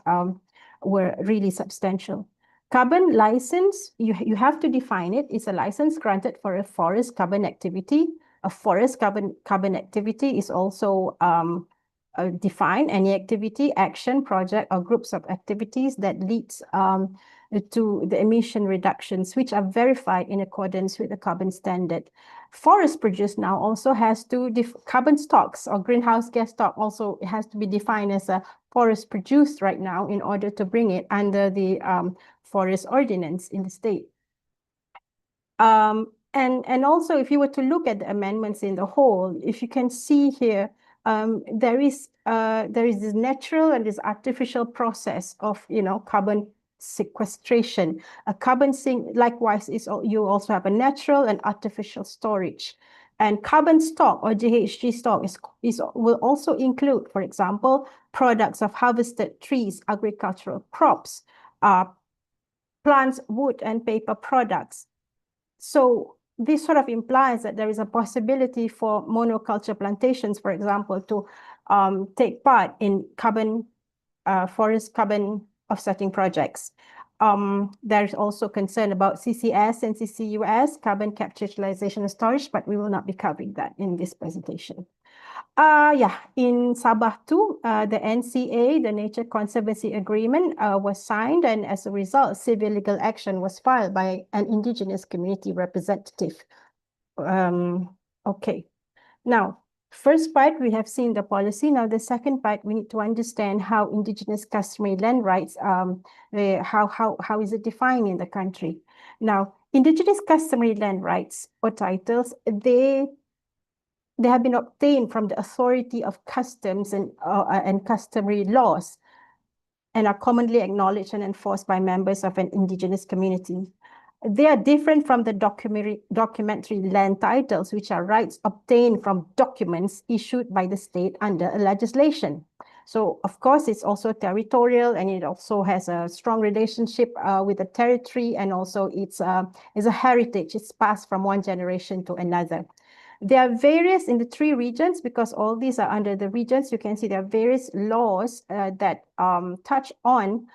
were really substantial. Carbon license, you have to define it. It's a license granted for a forest carbon activity. A forest carbon activity is also define any activity, action, project, or groups of activities that leads to the emission reductions, which are verified in accordance with the carbon standard. Forest produce now also has to, carbon stocks or greenhouse gas stock also has to be defined as a forest produced right now in order to bring it under the forest ordinance in the state. And also, if you were to look at the amendments in the whole, if you can see here, there is this natural and this artificial process of, carbon sequestration. A carbon sink, likewise, you also have a natural and artificial storage. And carbon stock or GHG stock will also include, for example, products of harvested trees, agricultural crops, plants, wood, and paper products. So this sort of implies that there is a possibility for monoculture plantations, for example, to take part in forest carbon offsetting projects. There's also concern about CCS and CCUS, carbon capture, utilization, and storage, but we will not be covering that in this presentation. In Sabah too, the NCA, the Nature Conservancy Agreement, was signed, and as a result, civil legal action was filed by an indigenous community representative. Okay, now, first part, we have seen the policy. Now, the second part, we need to understand how indigenous customary land rights, how is it defined in the country. Now, indigenous customary land rights or titles, they have been obtained from the authority of customs and customary laws and are commonly acknowledged and enforced by members of an indigenous community. They are different from the documentary land titles, which are rights obtained from documents issued by the state under a legislation. So, of course, it's also territorial, and it also has a strong relationship with the territory, and also it's a heritage. It's passed from one generation to another. There are various in the three regions, because all these are under the regions. You can see there are various laws that touch on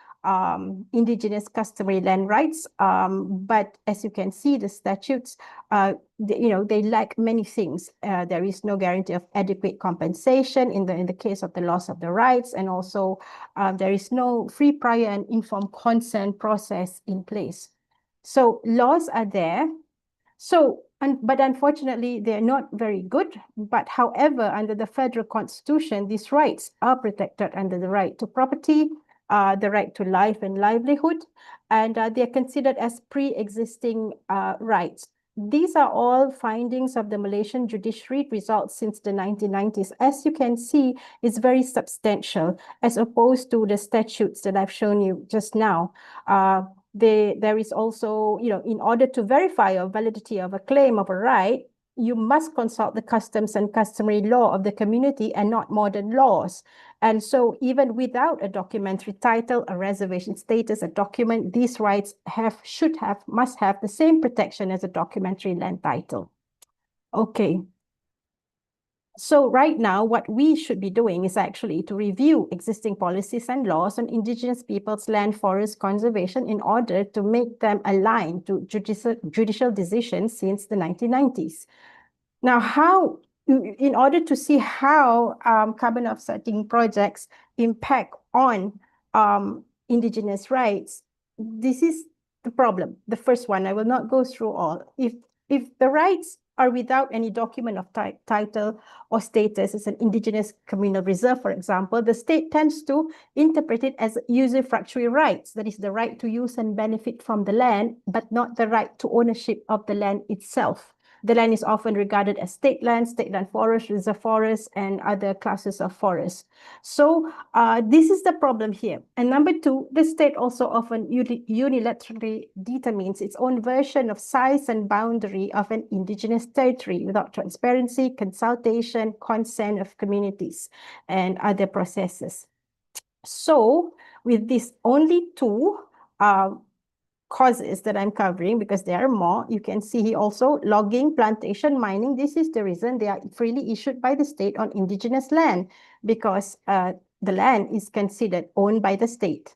indigenous customary land rights. But as you can see, the statutes, they lack many things. There is no guarantee of adequate compensation in the case of the loss of the rights, and also there is no free, prior, and informed consent process in place. So laws are there. But unfortunately, they're not very good. But however, under the federal constitution, these rights are protected under the right to property, the right to life and livelihood, and they are considered as pre-existing rights. These are all findings of the Malaysian judiciary results since the 1990s. As you can see, it's very substantial as opposed to the statutes that I've shown you just now. There is also, in order to verify the validity of a claim of a right, you must consult the customs and customary law of the community and not modern laws. And so even without a documentary title, a reservation status, a document, these rights must have the same protection as a documentary land title. Okay. So right now, what we should be doing is actually to review existing policies and laws on indigenous peoples' land forest conservation in order to make them align to judicial decisions since the 1990s. Now, in order to see how carbon offsetting projects impact on indigenous rights, this is the problem. The first one, I will not go through all. If the rights are without any document of title or status as an indigenous communal reserve, for example, the state tends to interpret it as usufructuary rights, that is the right to use and benefit from the land, but not the right to ownership of the land itself. The land is often regarded as state land forest, reserve forest, and other classes of forests. So this is the problem here. And number two, the state also often unilaterally determines its own version of size and boundary of an indigenous territory without transparency, consultation, consent of communities, and other processes. So with these only two causes that I'm covering, because there are more. You can see here also logging, plantation, mining. This is the reason they are freely issued by the state on indigenous land, because the land is considered owned by the state.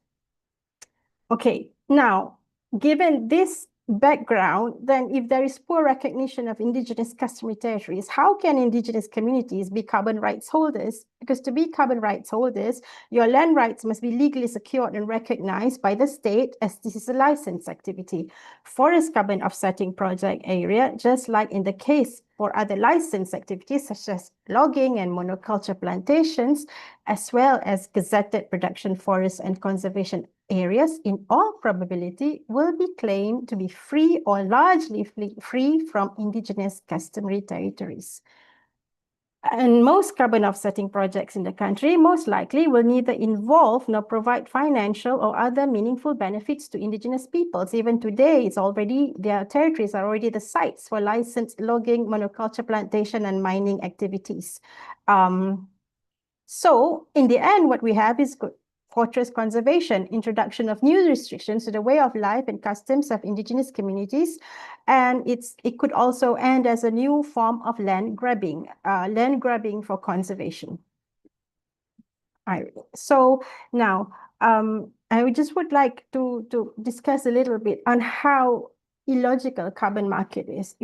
Okay, now, given this background, then if there is poor recognition of indigenous customary territories, how can indigenous communities be carbon rights holders? Because to be carbon rights holders, your land rights must be legally secured and recognized by the state, as this is a licensed activity. Forest carbon offsetting project area, just like in the case for other licensed activities such as logging and monoculture plantations, as well as gazetted production forests and conservation areas, in all probability will be claimed to be free or largely free from indigenous customary territories. And most carbon offsetting projects in the country most likely will neither involve nor provide financial or other meaningful benefits to indigenous peoples. Even today, their territories are already the sites for licensed logging, monoculture plantation, and mining activities. So in the end, what we have is fortress conservation, introduction of new restrictions to the way of life and customs of indigenous communities. And it could also end as a new form of land grabbing for conservation. So now, I would like to discuss a little bit on how illogical carbon market is.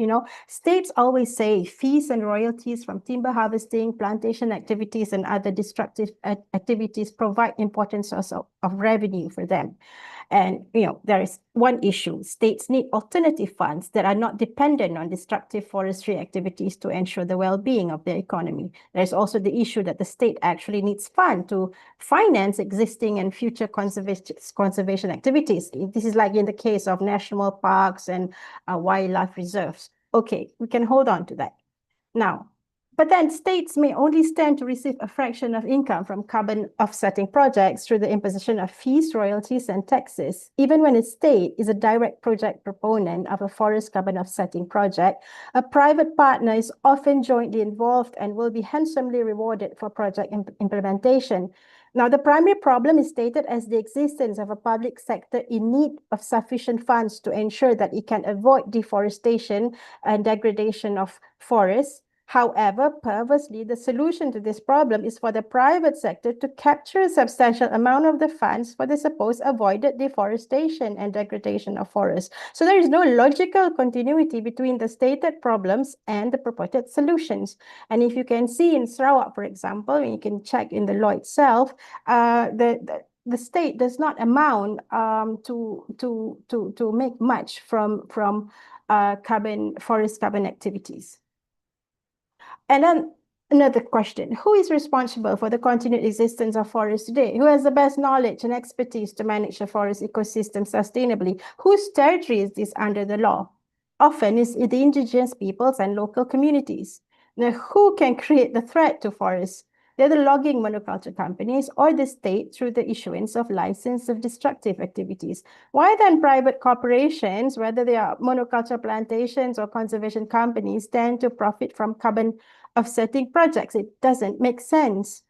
States always say fees and royalties from timber harvesting, plantation activities, and other destructive activities provide important source of revenue for them. And there is one issue. States need alternative funds that are not dependent on destructive forestry activities to ensure the well-being of their economy. There's also the issue that the state actually needs funds to finance existing and future conservation activities. This is like in the case of national parks and wildlife reserves. Okay, we can hold on to that. Now, but then states may only stand to receive a fraction of income from carbon offsetting projects through the imposition of fees, royalties, and taxes. Even when a state is a direct project proponent of a forest carbon offsetting project, a private partner is often jointly involved and will be handsomely rewarded for project implementation. Now, the primary problem is stated as the existence of a public sector in need of sufficient funds to ensure that it can avoid deforestation and degradation of forests. However, perversely, the solution to this problem is for the private sector to capture a substantial amount of the funds for the supposed avoided deforestation and degradation of forests. So there is no logical continuity between the stated problems and the purported solutions. And if you can see in Sarawak, for example, and you can check in the law itself, the state does not amount to make much from forest carbon activities. And then another question, who is responsible for the continued existence of forests today? Who has the best knowledge and expertise to manage the forest ecosystem sustainably? Whose territory is this under the law? Often it's the indigenous peoples and local communities. Now, who can create the threat to forests? They're the logging monoculture companies or the state through the issuance of license of destructive activities. Why then private corporations, whether they are monoculture plantations or conservation companies, tend to profit from carbon offsetting projects? It doesn't make sense.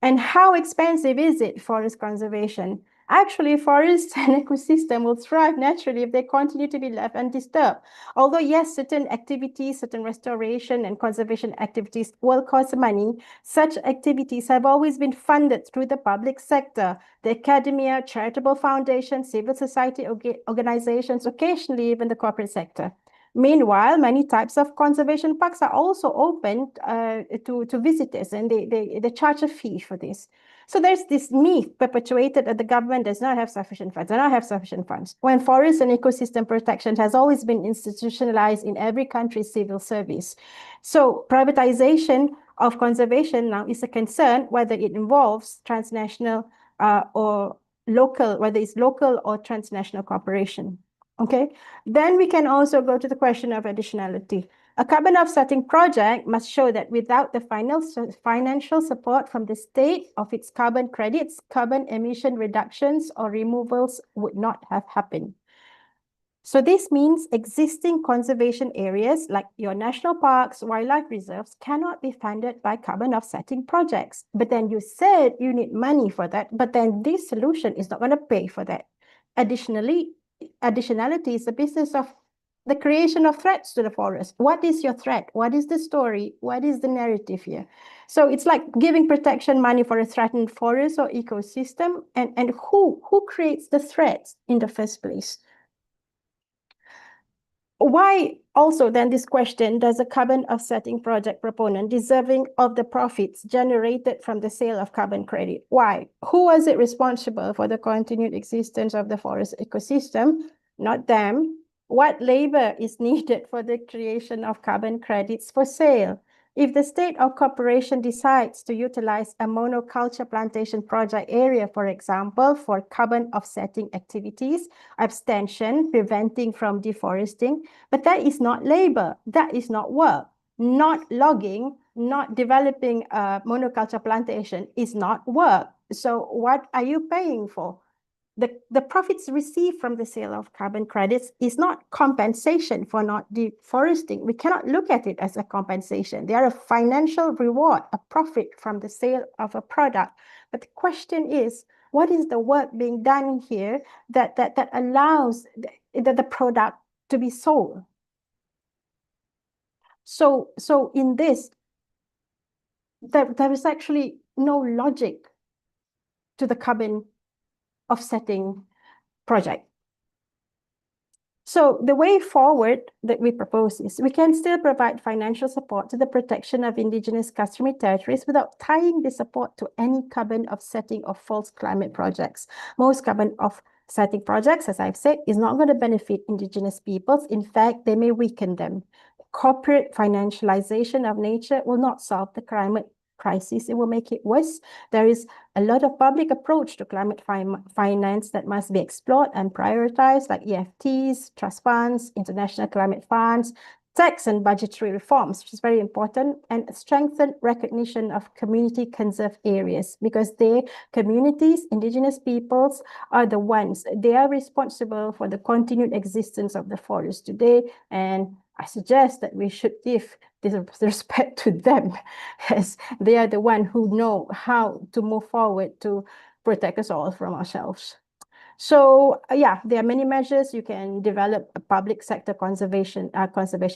And how expensive is it, forest conservation? Actually, forests and ecosystem will thrive naturally if they continue to be left undisturbed. Although, yes, certain activities, certain restoration and conservation activities will cost money, such activities have always been funded through the public sector, the academia, charitable foundations, civil society organizations, occasionally even the corporate sector. Meanwhile, many types of conservation parks are also open to visitors, and they charge a fee for this. So there's this myth perpetuated that the government does not have sufficient funds, when forest and ecosystem protection has always been institutionalized in every country's civil service. So privatization of conservation now is a concern, whether it involves transnational or local, whether it's local or transnational cooperation. Okay, then we can also go to the question of additionality. A carbon offsetting project must show that without the financial support from the state of its carbon credits, carbon emission reductions or removals would not have happened. So this means existing conservation areas like your national parks, wildlife reserves cannot be funded by carbon offsetting projects. But then you said you need money for that, but then this solution is not going to pay for that. Additionally, additionality is the business of the creation of threats to the forest. What is your threat? What is the story? What is the narrative here? So it's like giving protection money for a threatened forest or ecosystem, and who creates the threats in the first place? Why also then this question, does a carbon offsetting project proponent deserving of the profits generated from the sale of carbon credit? Why? Who was it responsible for the continued existence of the forest ecosystem? Not them. What labor is needed for the creation of carbon credits for sale? If the state or corporation decides to utilize a monoculture plantation project area, for example, for carbon offsetting activities, abstention, preventing from deforesting, but that is not labor, that is not work. Not logging, not developing a monoculture plantation is not work. So what are you paying for? The profits received from the sale of carbon credits is not compensation for not deforesting. We cannot look at it as a compensation. They are a financial reward, a profit from the sale of a product. But the question is, what is the work being done here that allows the product to be sold? So in this, there is actually no logic to the carbon offsetting project. So the way forward that we propose is we can still provide financial support to the protection of indigenous customary territories without tying the support to any carbon offsetting or false climate projects. Most carbon offsetting projects, as I've said, is not going to benefit indigenous peoples. In fact, they may weaken them. Corporate financialization of nature will not solve the climate crisis. It will make it worse. There is a lot of public approach to climate finance that must be explored and prioritized, like EFTs, trust funds, international climate funds, tax and budgetary reforms, which is very important, and strengthen recognition of community conserved areas, because communities, indigenous peoples, are the ones, they are responsible for the continued existence of the forest today. And I suggest that we should give this respect to them, as they are the ones who know how to move forward to protect us all from ourselves. So yeah, there are many measures. You can develop a public sector conservation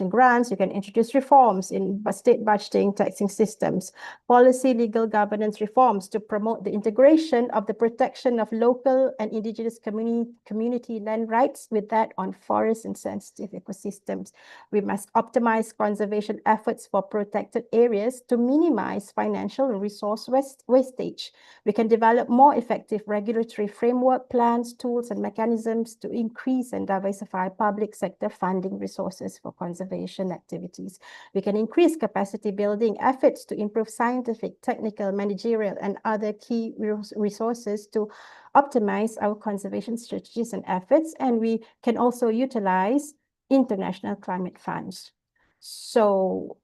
grants. You can introduce reforms in state budgeting, taxing systems, policy, legal governance reforms to promote the integration of the protection of local and indigenous community land rights, with that on forests and sensitive ecosystems. We must optimize conservation efforts for protected areas to minimize financial and resource wastage. We can develop more effective regulatory framework plans, tools and mechanisms to increase and diversify public sector funding resources for conservation activities. We can increase capacity building efforts to improve scientific, technical, managerial, and other key resources to optimize our conservation strategies and efforts. And we can also utilize international climate funds. So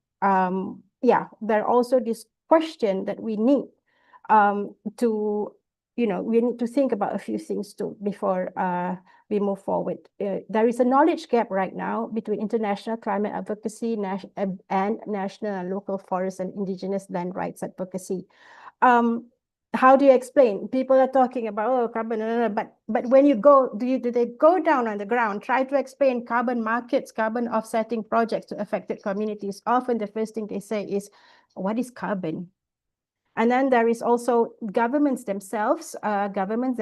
yeah, there are also this question that we need we need to think about a few things too before we move forward. There is a knowledge gap right now between international climate advocacy and national and local forest and indigenous land rights advocacy. How do you explain? People are talking about carbon, but when you go, do they go down on the ground, try to explain carbon markets, carbon offsetting projects to affected communities? Often the first thing they say is, what is carbon? And then there is also governments themselves, parliament,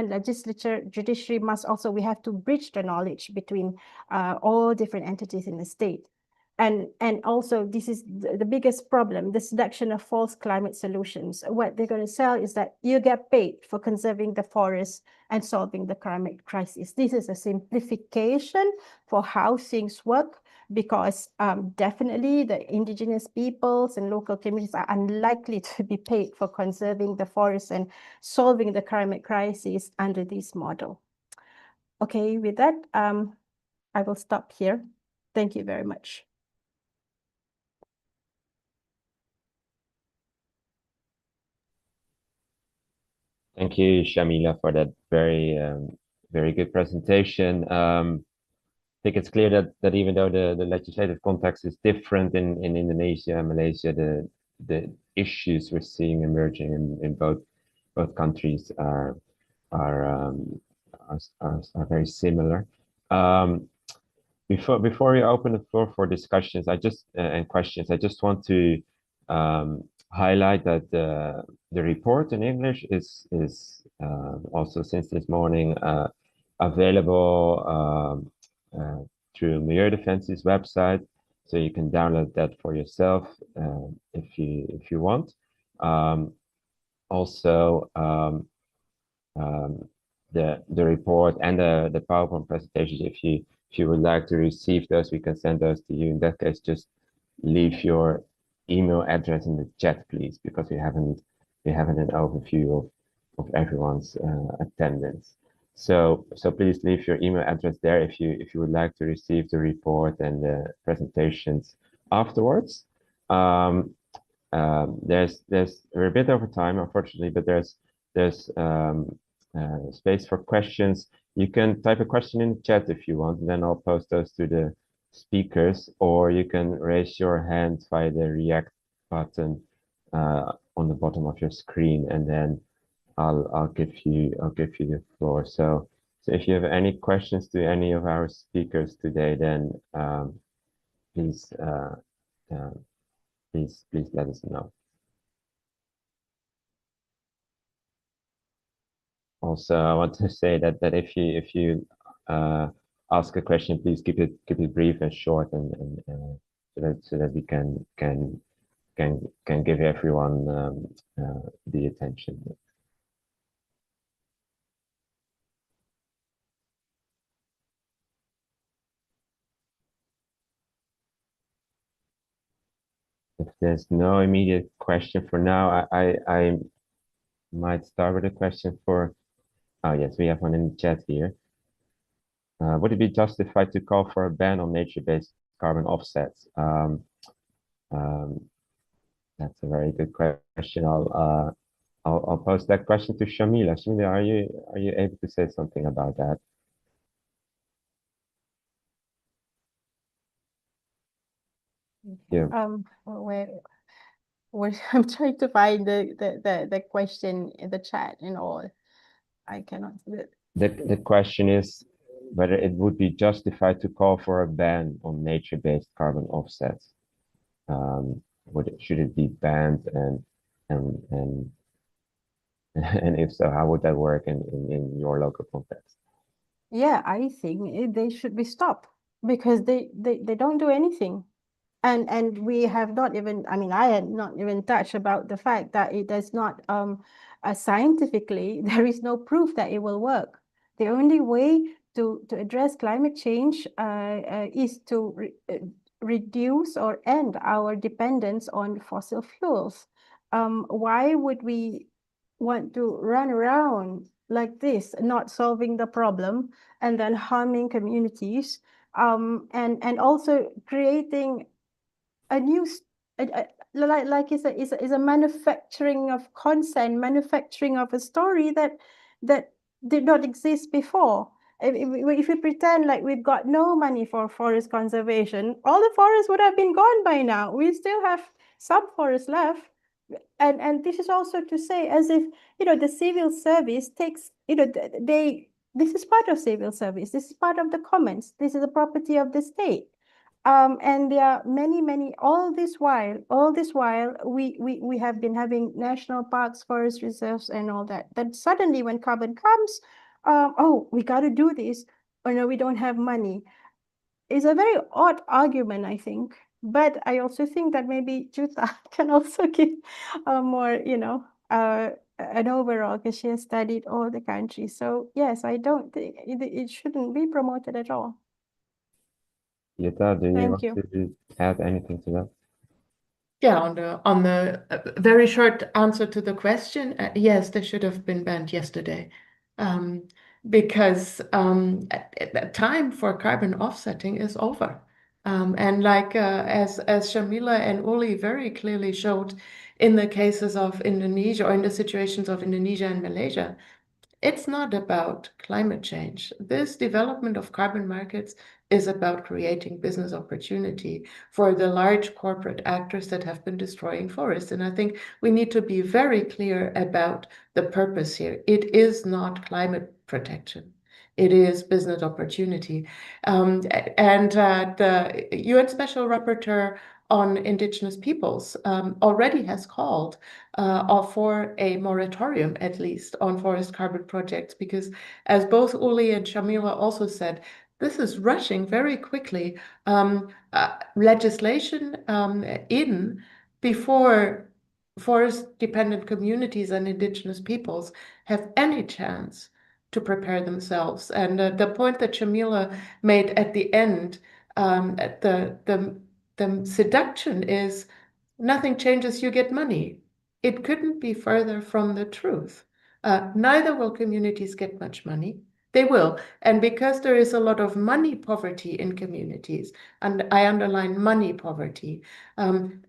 legislature, judiciary must also, we have to bridge the knowledge between all different entities in the state. And also this is the biggest problem, the seduction of false climate solutions. What they're going to sell is that you get paid for conserving the forest and solving the climate crisis. This is a simplification for how things work, because definitely the indigenous peoples and local communities are unlikely to be paid for conserving the forest and solving the climate crisis under this model. Okay, with that, I will stop here. Thank you very much. Thank you, Shamila, for that very, very good presentation. I think it's clear that even though the legislative context is different in Indonesia and Malaysia, the issues we're seeing emerging in both countries are are very similar. Before we open the floor for discussions, and questions, I just want to highlight that the report in English is also since this morning available through Milieudefensie's website, so you can download that for yourself if you want. Also, the report and the PowerPoint presentations, if you would like to receive those, we can send those to you. In that case, just leave your email address in the chat, please, because we haven't an overview of everyone's attendance. So please leave your email address there if you would like to receive the report and the presentations afterwards. We're a bit over time, unfortunately, but there's space for questions. You can type a question in the chat if you want, and then I'll post those to the speakers, or you can raise your hand via the react button on the bottom of your screen, and then I'll give you the floor. So if you have any questions to any of our speakers today, then please let us know. Also, I want to say that if you ask a question, please keep it brief and short, and so that we can give everyone the attention. If there's no immediate question for now, I might start with a question for. Oh yes, we have one in the chat here. Would it be justified to call for a ban on nature-based carbon offsets? That's a very good question. I'll post that question to Shamila. Shamila, are you able to say something about that? Yeah. Where I'm trying to find the question in the chat and all. I cannot see it. The question is whether it would be justified to call for a ban on nature-based carbon offsets. Should it be banned, and if so, how would that work in your local context? Yeah, I think they should be stopped because they don't do anything. And we have not even, I mean, I had not even touched about the fact that it does not, scientifically, there is no proof that it will work. The only way to address climate change is to reduce or end our dependence on fossil fuels. Why would we want to run around like this, not solving the problem and then harming communities, and also creating a new, like is a manufacturing of consent, manufacturing of a story that did not exist before. If we pretend like we've got no money for forest conservation, all the forests would have been gone by now. We still have some forests left. And this is also to say, as if, the civil service takes, this is part of civil service. This is part of the commons. This is the property of the state. And there are many, all this while, we have been having national parks, forest reserves, and all that. But suddenly when carbon comes, oh, we got to do this, or no, we don't have money. It's a very odd argument, I think. But I also think that maybe Juta can also give more, an overall, because she has studied all the countries. So yes, I don't think it shouldn't be promoted at all. Jutta, do you Thank want you. to add anything to that? Yeah, on the very short answer to the question, yes, they should have been banned yesterday, because the time for carbon offsetting is over. And like as Shamila and Uli very clearly showed in the cases of Indonesia, or in the situations of Indonesia and Malaysia, it's not about climate change. This development of carbon markets is about creating business opportunity for the large corporate actors that have been destroying forests. And I think we need to be very clear about the purpose here. It is not climate protection. It is business opportunity. The UN Special Rapporteur on Indigenous Peoples already has called for a moratorium, at least, on forest carbon projects, because as both Uli and Shamila also said, this is rushing very quickly legislation in before forest-dependent communities and indigenous peoples have any chance to prepare themselves. And the point that Shamila made at the end, the seduction is nothing changes, you get money. It couldn't be further from the truth. Neither will communities get much money. They will. And because there is a lot of money poverty in communities, and I underline money poverty,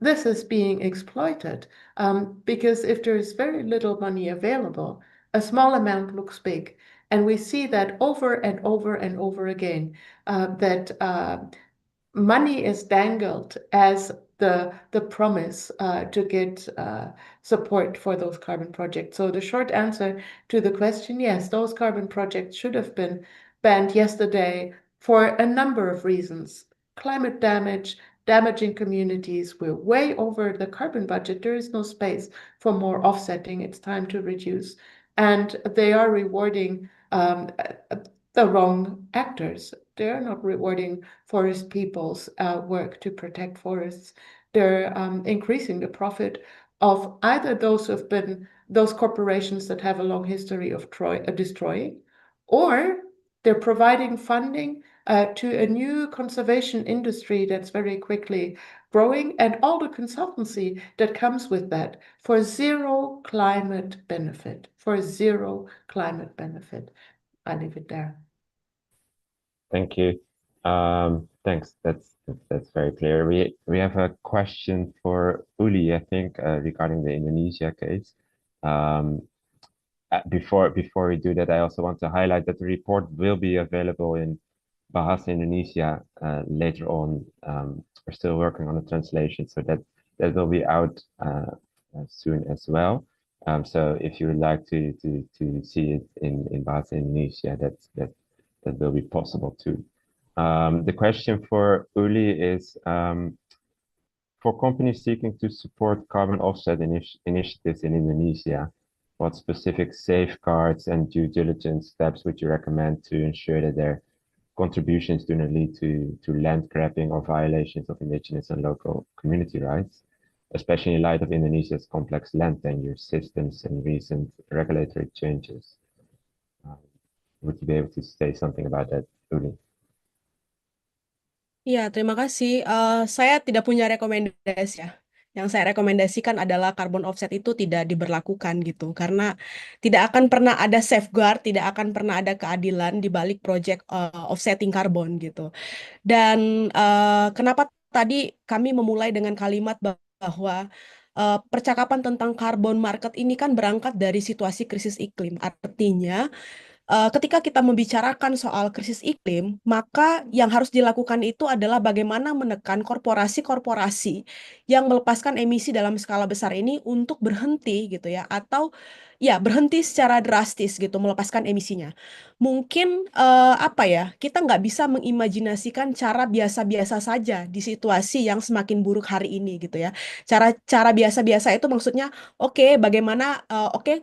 this is being exploited. Because if there is very little money available, a small amount looks big. And we see that over and over and over again, that money is dangled as the promise to get support for those carbon projects. So the short answer to the question, yes, those carbon projects should have been banned yesterday for a number of reasons. Climate damage, damaging communities, we're way over the carbon budget. There is no space for more offsetting. It's time to reduce. And they are rewarding the wrong actors. They're not rewarding forest people's work to protect forests. They're increasing the profit of either those who've been those corporations that have a long history of destroying, or they're providing funding to a new conservation industry that's very quickly growing, and all the consultancy that comes with that for zero climate benefit. For zero climate benefit. I leave it there. Thank you. Thanks. That's very clear. We have a question for Uli, I think, regarding the Indonesia case. Before we do that, I also want to highlight that the report will be available in Bahasa Indonesia later on. We're still working on the translation, so that will be out soon as well. So if you would like to see it in Bahasa Indonesia, that will be possible too. The question for Uli is, for companies seeking to support carbon offset initiatives in Indonesia, what specific safeguards and due diligence steps would you recommend to ensure that their contributions do not lead to land grabbing or violations of indigenous and local community rights, especially in light of Indonesia's complex land tenure systems and recent regulatory changes? Would you be able to say something about that, Uli? Ya, terima kasih. Saya tidak punya rekomendasi ya. Yang saya rekomendasikan adalah carbon offset itu tidak diberlakukan gitu, karena tidak akan pernah ada safeguard, tidak akan pernah ada keadilan di balik project offsetting carbon gitu. Dan kenapa tadi kami memulai dengan kalimat bahwa percakapan tentang carbon market ini kan berangkat dari situasi krisis iklim. Artinya, ketika kita membicarakan soal krisis iklim, maka yang harus dilakukan itu adalah bagaimana menekan korporasi-korporasi yang melepaskan emisi dalam skala besar ini untuk berhenti gitu ya, atau ya berhenti secara drastis gitu melepaskan emisinya. Mungkin apa ya, kita nggak bisa mengimajinasikan cara biasa-biasa saja di situasi yang semakin buruk hari ini gitu ya. Cara biasa-biasa itu maksudnya bagaimana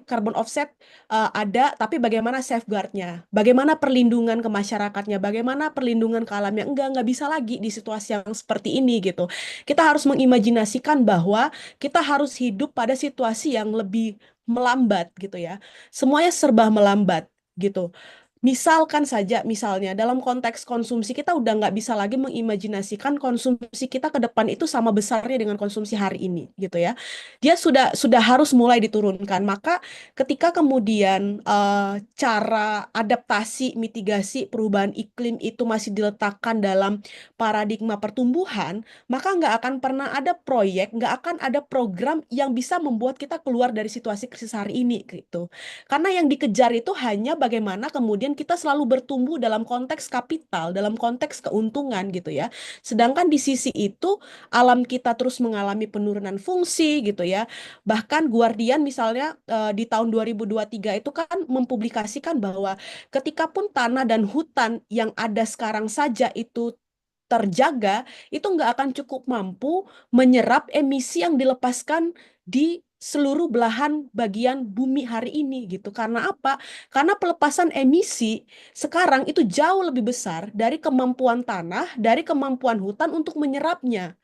carbon offset ada, tapi bagaimana safeguardnya, bagaimana perlindungan ke masyarakatnya, bagaimana perlindungan ke alamnya. Nggak bisa lagi di situasi yang seperti ini gitu. Kita harus mengimajinasikan bahwa kita harus hidup pada situasi yang lebih melambat gitu ya. Semuanya serba melambat gitu. Misalkan saja, misalnya dalam konteks konsumsi, kita udah nggak bisa lagi mengimajinasikan konsumsi kita ke depan itu sama besarnya dengan konsumsi hari ini gitu ya. Dia sudah harus mulai diturunkan. Maka ketika kemudian cara adaptasi, mitigasi perubahan iklim itu masih diletakkan dalam paradigma pertumbuhan, maka nggak akan pernah ada proyek, nggak akan ada program yang bisa membuat kita keluar dari situasi krisis hari ini gitu. Karena yang dikejar itu hanya bagaimana kemudian kemudian kita selalu bertumbuh dalam konteks kapital, dalam konteks keuntungan gitu ya. Sedangkan di sisi itu alam kita terus mengalami penurunan fungsi gitu ya. Bahkan Guardian misalnya di tahun 2023 itu kan mempublikasikan bahwa ketika pun tanah dan hutan yang ada sekarang saja itu terjaga, itu nggak akan cukup mampu menyerap emisi yang dilepaskan di seluruh belahan bagian bumi hari ini gitu. Karena apa? Karena pelepasan emisi sekarang itu jauh lebih besar dari kemampuan tanah, dari kemampuan hutan untuk menyerapnya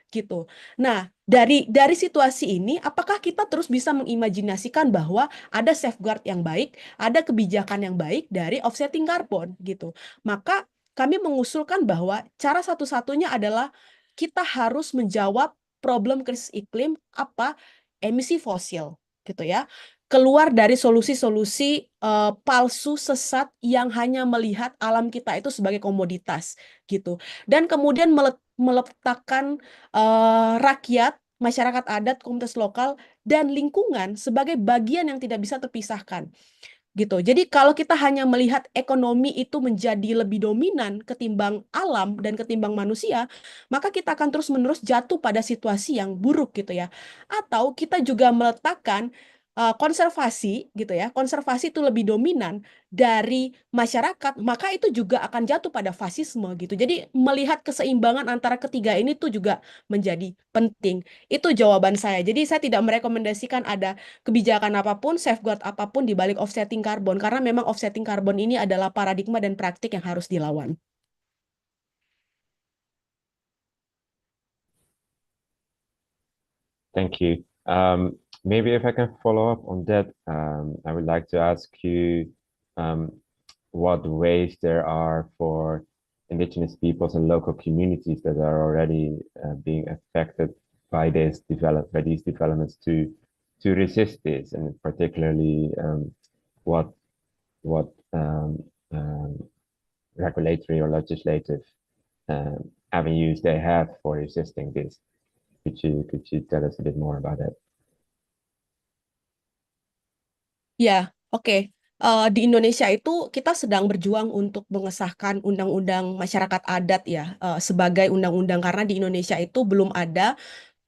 gitu. Nah, dari situasi ini, apakah kita terus bisa mengimajinasikan bahwa ada safeguard yang baik, ada kebijakan yang baik dari offsetting karbon gitu. Maka kami mengusulkan bahwa cara satu-satunya adalah kita harus menjawab problem krisis iklim apa emisi fosil gitu ya. Keluar dari solusi-solusi palsu sesat yang hanya melihat alam kita itu sebagai komoditas gitu. Dan kemudian meletakkan rakyat, masyarakat adat, komunitas lokal, dan lingkungan sebagai bagian yang tidak bisa terpisahkan gitu. Jadi kalau kita hanya melihat ekonomi itu menjadi lebih dominan ketimbang alam dan ketimbang manusia, maka kita akan terus-menerus jatuh pada situasi yang buruk gitu ya. Atau kita juga meletakkan konservasi gitu ya. Konservasi itu lebih dominan dari masyarakat, maka itu juga akan jatuh pada fasisme gitu. Jadi melihat keseimbangan antara ketiga ini tuh juga menjadi penting. Itu jawaban saya. Jadi saya tidak merekomendasikan ada kebijakan apapun, safeguard apapun di balik offsetting karbon, karena memang offsetting karbon ini adalah paradigma dan praktik yang harus dilawan. Thank you. Maybe if I can follow up on that, I would like to ask you what ways there are for indigenous peoples and local communities that are already being affected by these developments to resist this, and particularly what regulatory or legislative avenues they have for resisting this. Could you tell us a bit more about that? Ya, oke. Di Indonesia itu kita sedang berjuang untuk mengesahkan undang-undang masyarakat adat ya, sebagai undang-undang, karena di Indonesia itu belum ada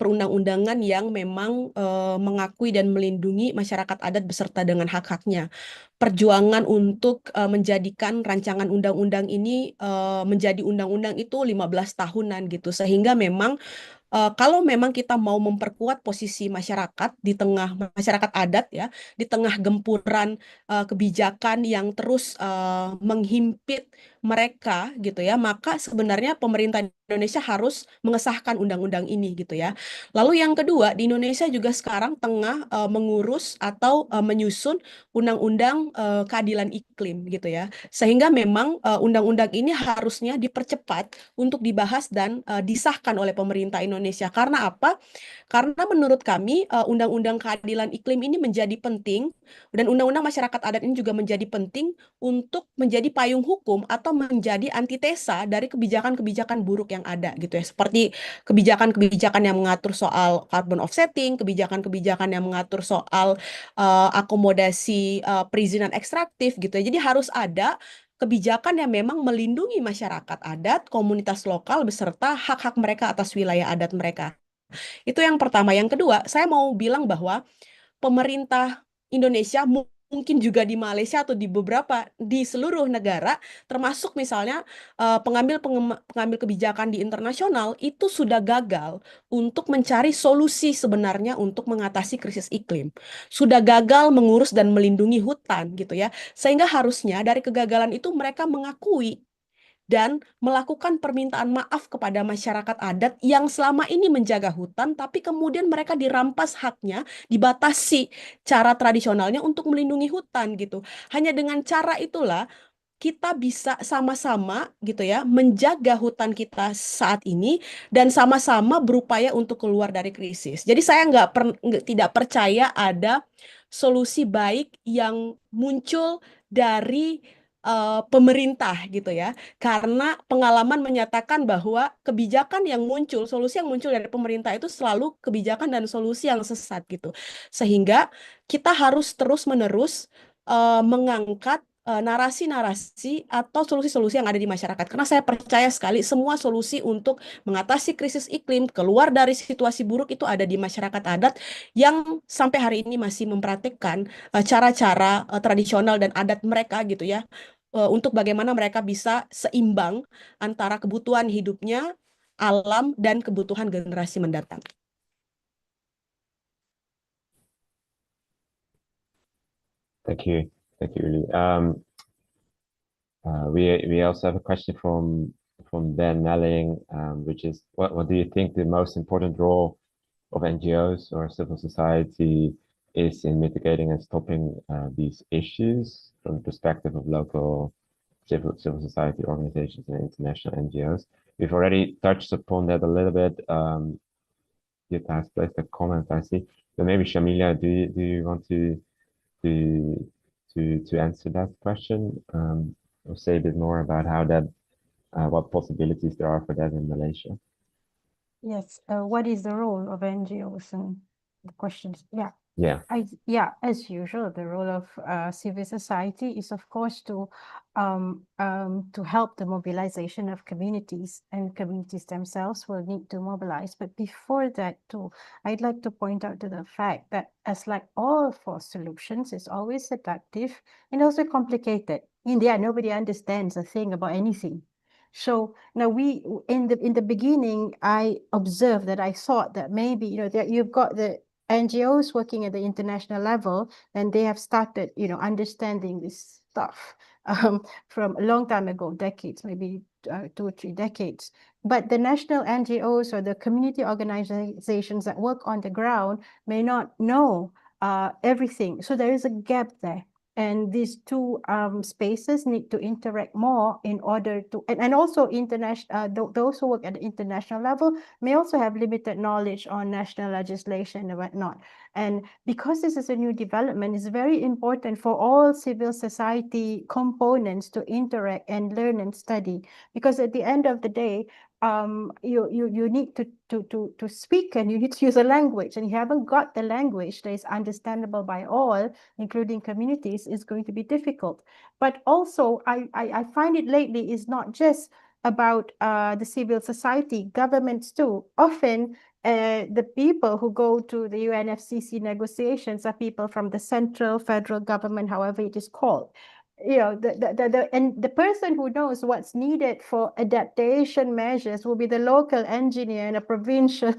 perundang-undangan yang memang mengakui dan melindungi masyarakat adat beserta dengan hak-haknya. Perjuangan untuk menjadikan rancangan undang-undang ini menjadi undang-undang itu 15 tahunan gitu, sehingga memang kalau memang kita mau memperkuat posisi masyarakat di tengah masyarakat adat ya, di tengah gempuran kebijakan yang terus menghimpit mereka gitu ya, maka sebenarnya pemerintah Indonesia harus mengesahkan undang-undang ini gitu ya. Lalu yang kedua, di Indonesia juga sekarang tengah mengurus atau menyusun undang-undang keadilan iklim gitu ya. Sehingga memang undang-undang ini harusnya dipercepat untuk dibahas dan disahkan oleh pemerintah Indonesia. Karena apa? Karena menurut kami undang-undang keadilan iklim ini menjadi penting, dan undang-undang masyarakat adat ini juga menjadi penting untuk menjadi payung hukum atau menjadi antitesa dari kebijakan-kebijakan buruk yang ada gitu ya. Seperti kebijakan-kebijakan yang mengatur soal carbon offsetting, kebijakan-kebijakan yang mengatur soal akomodasi perizinan ekstraktif gitu ya. Jadi harus ada kebijakan yang memang melindungi masyarakat adat, komunitas lokal beserta hak-hak mereka atas wilayah adat mereka. Itu yang pertama. Yang kedua, saya mau bilang bahwa pemerintah Indonesia mungkin juga di Malaysia atau di seluruh negara, termasuk misalnya pengambil kebijakan di internasional itu sudah gagal untuk mencari solusi sebenarnya untuk mengatasi krisis iklim. Sudah gagal mengurus dan melindungi hutan gitu ya. Sehingga harusnya dari kegagalan itu mereka mengakui dan melakukan permintaan maaf kepada masyarakat adat yang selama ini menjaga hutan, tapi kemudian mereka dirampas haknya, dibatasi cara tradisionalnya untuk melindungi hutan gitu. Hanya dengan cara itulah kita bisa sama-sama gitu ya menjaga hutan kita saat ini dan sama-sama berupaya untuk keluar dari krisis. Jadi saya tidak percaya ada solusi baik yang muncul dari pemerintah gitu ya. Karena pengalaman menyatakan bahwa kebijakan yang muncul, solusi yang muncul dari pemerintah itu selalu kebijakan dan solusi yang sesat gitu. Sehingga kita harus terus-menerus mengangkat narasi-narasi atau solusi-solusi yang ada di masyarakat. Karena saya percaya sekali semua solusi untuk mengatasi krisis iklim, keluar dari situasi buruk itu ada di masyarakat adat yang sampai hari ini masih mempraktikkan cara-cara tradisional dan adat mereka gitu ya. Untuk bagaimana mereka bisa seimbang antara kebutuhan hidupnya, alam, dan kebutuhan generasi mendatang. Thank you, Juli. We also have a question from Ben Melling, which is what do you think the most important role of NGOs or civil society is in mitigating and stopping these issues from the perspective of local civil society organizations and international NGOs? We've already touched upon that a little bit. Jutta has placed a comment, I see. But maybe Shamilia, do you want to answer that question, or say a bit more about how that what possibilities there are for that in Malaysia? Yes, what is the role of NGOs and the questions? Yeah. As usual, the role of civil society is, of course, to help the mobilization of communities, and communities themselves will need to mobilize. But before that, too, I'd like to point out to the fact that, as like all forced solutions, it's always seductive and also complicated. In the end, nobody understands a thing about anything. So now in the beginning, I observed that I thought that maybe, that you've got the NGOs working at the international level, and they have started, understanding this stuff from a long time ago, decades, maybe 2 or 3 decades. But the national NGOs or the community organizations that work on the ground may not know everything. So there is a gap there. And these two spaces need to interact more in order to, and also those who work at the international level may also have limited knowledge on national legislation and whatnot. And because this is a new development, it's very important for all civil society components to interact and learn and study. Because at the end of the day, you need to speak, and you need to use a language, and you haven't got the language that is understandable by all, including communities, is going to be difficult. But also, I find it lately is not just about the civil society, governments too. Often, the people who go to the UNFCCC negotiations are people from the central federal government, however it is called. The person who knows what's needed for adaptation measures will be the local engineer and a provincial.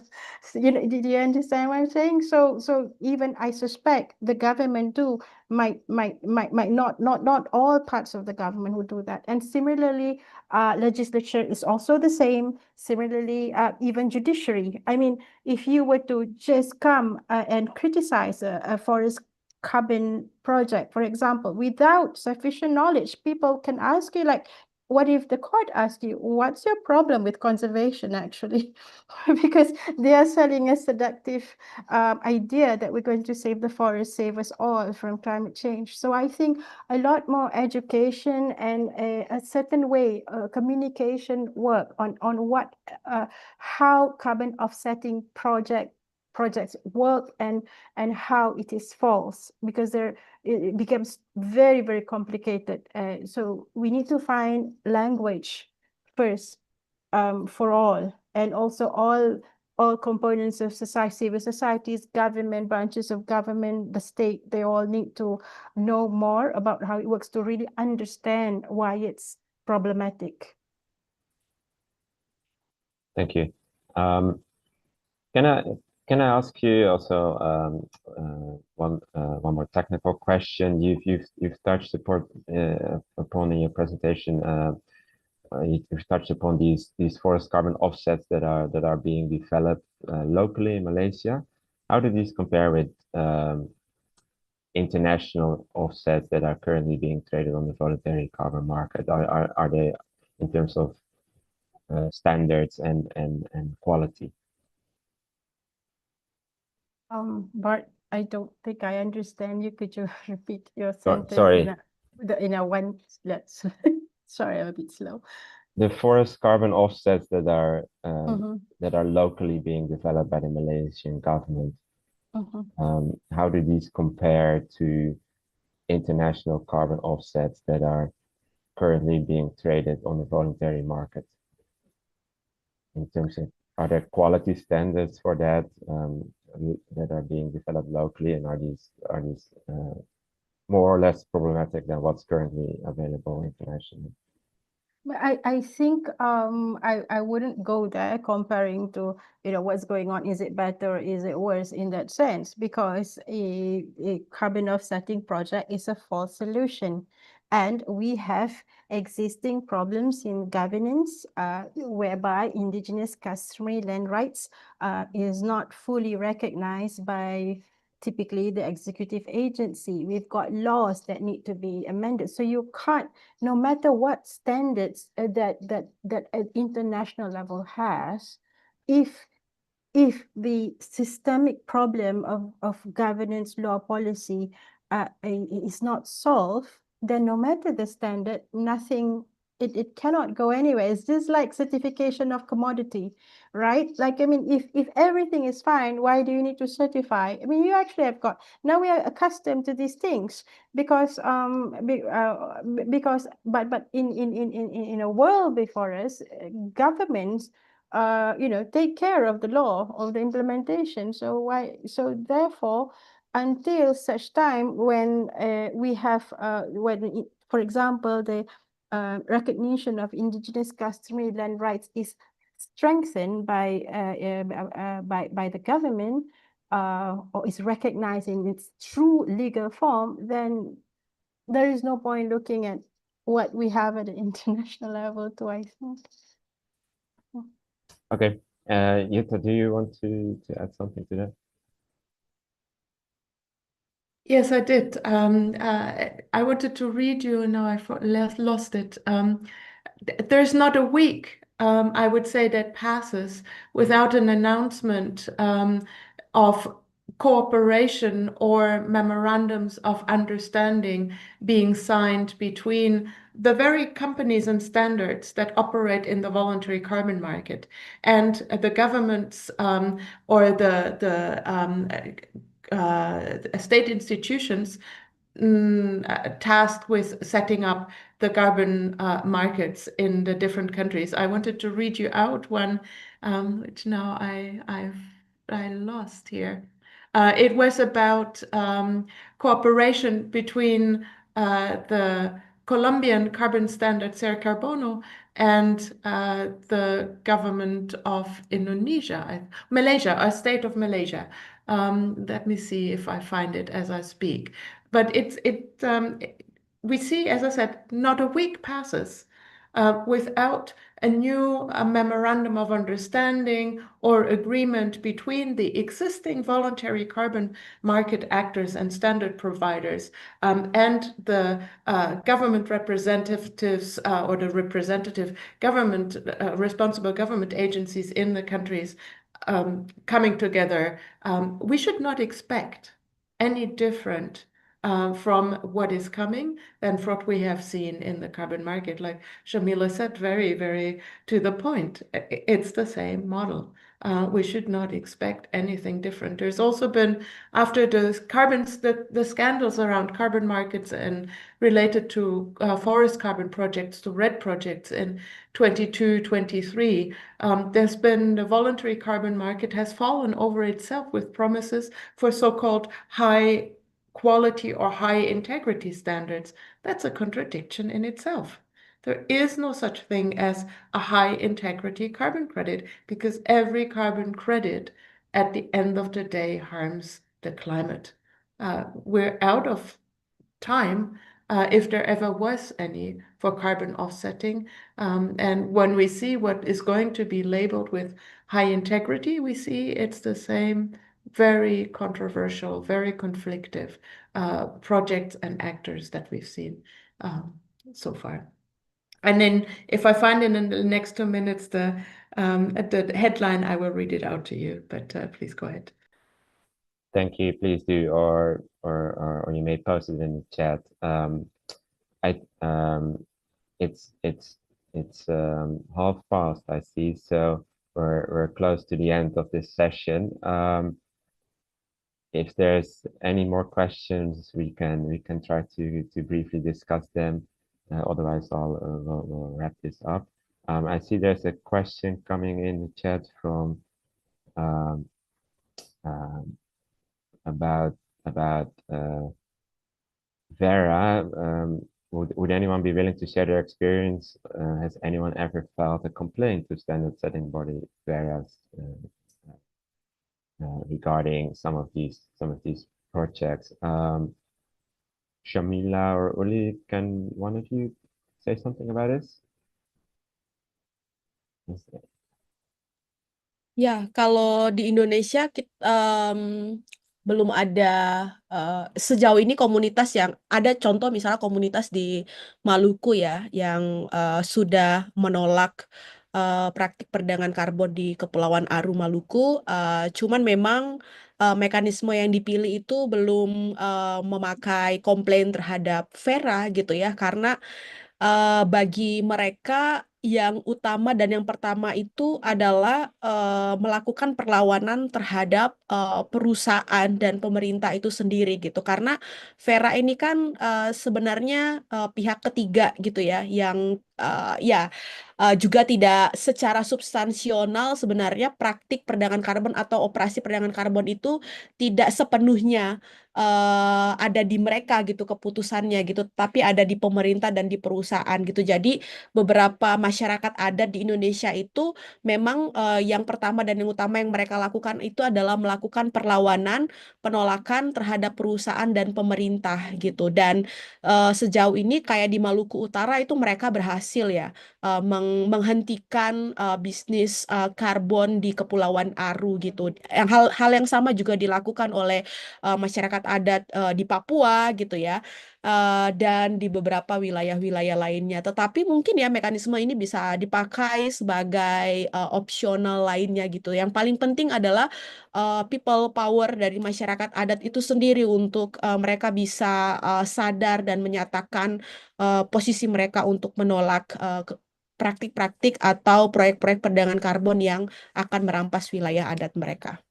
Did you understand what I'm saying? So even I suspect the government too might not all parts of the government will do that. And similarly, legislature is also the same. Similarly, even judiciary. I mean, if you were to just come and criticize a forest carbon project, for example, without sufficient knowledge, people can ask you, like, what if the court asks you, what's your problem with conservation, actually? Because they are selling a seductive idea that we're going to save the forest, save us all from climate change. So I think a lot more education and a certain way, communication work on what, how carbon offsetting projects work, and how it is false, because it becomes very, very complicated. So we need to find language first, for all, and also all components of society, civil societies, government, branches of government, the state, they all need to know more about how it works to really understand why it's problematic. Thank you. Can I ask you also one more technical question? You've touched upon in your presentation. You've touched upon these forest carbon offsets that are being developed locally in Malaysia. How do these compare with international offsets that are currently being traded on the voluntary carbon market? Are they, in terms of standards and quality? Bart, I don't think I understand you. Could you repeat your sentence? Sorry. In a one, let's sorry, I'm a bit slow. The forest carbon offsets that are locally being developed by the Malaysian government. How do these compare to international carbon offsets that are currently being traded on the voluntary market? In terms of, are there quality standards for that that are being developed locally, and are these more or less problematic than what's currently available internationally? I think I wouldn't go there comparing to, you know, what's going on. Is it better? Is it worse in that sense? Because a carbon offsetting project is a false solution. And we have existing problems in governance whereby indigenous customary land rights is not fully recognized by typically the executive agency. We've got laws that need to be amended. So you can't, no matter what standards that an international level has, if the systemic problem of governance, law, policy is not solved, then no matter the standard, nothing, it cannot go anywhere. It's just like certification of commodity, right? Like, I mean, if everything is fine, why do you need to certify? I mean, you actually have got, now we are accustomed to these things because but in a world before us, governments you know, take care of the law, of the implementation. So therefore, until such time when we have for example, the recognition of indigenous customary land rights is strengthened by the government or is recognized in its true legal form, then there is no point looking at what we have at the international level too, I think. Okay, Jutta, do you want to add something to that? Yes, I did. I wanted to read you, and now I lost it. There's not a week, I would say, that passes without an announcement of cooperation or memorandums of understanding being signed between the very companies and standards that operate in the voluntary carbon market and the governments or the state institutions tasked with setting up the carbon markets in the different countries. I wanted to read you out one, which now I lost here. It was about cooperation between the Colombian carbon standard Ser Carbono and the government of Indonesia, Malaysia, a state of Malaysia. Let me see if I find it as I speak. But we see, as I said, not a week passes without a new memorandum of understanding or agreement between the existing voluntary carbon market actors and standard providers and the government representatives or the representative government, responsible government agencies in the countries coming together. We should not expect any different from what is coming than what we have seen in the carbon market. Like Shamila said, very, very to the point, it's the same model. We should not expect anything different. There's also been, after the scandals around carbon markets and related to forest carbon projects, to RED projects in 22, 23, there's been the voluntary carbon market has fallen over itself with promises for so-called high quality or high integrity standards. That's a contradiction in itself. There is no such thing as a high integrity carbon credit because every carbon credit at the end of the day harms the climate. We're out of time if there ever was any for carbon offsetting. And when we see what is going to be labeled with high integrity, we see it's the same very controversial, very conflictive projects and actors that we've seen so far. And then if I find it in the next 2 minutes, the headline, I will read it out to you, but please go ahead. Thank you. Please do, or you may post it in the chat. It's 1:30, I see, so we're close to the end of this session. if there's any more questions, we can try to briefly discuss them. Otherwise, we'll wrap this up. I see there's a question coming in the chat from about Vera. Would anyone be willing to share their experience? Has anyone ever filed a complaint to standard setting body Vera's regarding some of these projects? Shamila or Uli, can one of you say something about this? Ya, kalau di Indonesia belum ada sejauh ini komunitas yang ada contoh misalnya komunitas di Maluku ya yang sudah menolak praktik perdagangan karbon di Kepulauan Aru Maluku. Cuman memang mekanisme yang dipilih itu belum memakai komplain terhadap Vera gitu ya karena bagi mereka yang utama dan yang pertama itu adalah melakukan perlawanan terhadap perusahaan dan pemerintah itu sendiri gitu karena Vera ini kan sebenarnya pihak ketiga gitu ya yang juga tidak secara substansional sebenarnya praktik perdagangan karbon atau operasi perdagangan karbon itu tidak sepenuhnya ada di mereka gitu keputusannya gitu, tapi ada di pemerintah dan di perusahaan gitu. Jadi beberapa masyarakat adat di Indonesia itu memang yang pertama dan yang utama yang mereka lakukan itu adalah melakukan perlawanan, penolakan terhadap perusahaan dan pemerintah gitu. Dan sejauh ini kayak di Maluku Utara itu mereka berhasil ya menghentikan bisnis karbon di Kepulauan Aru gitu. Hal yang sama juga dilakukan oleh masyarakat adat di Papua gitu ya, dan di beberapa wilayah-wilayah lainnya. Tetapi mungkin ya mekanisme ini bisa dipakai sebagai opsional lainnya gitu. Yang paling penting adalah people power dari masyarakat adat itu sendiri untuk mereka bisa sadar dan menyatakan posisi mereka untuk menolak praktik-praktik atau proyek-proyek perdagangan karbon yang akan merampas wilayah adat mereka.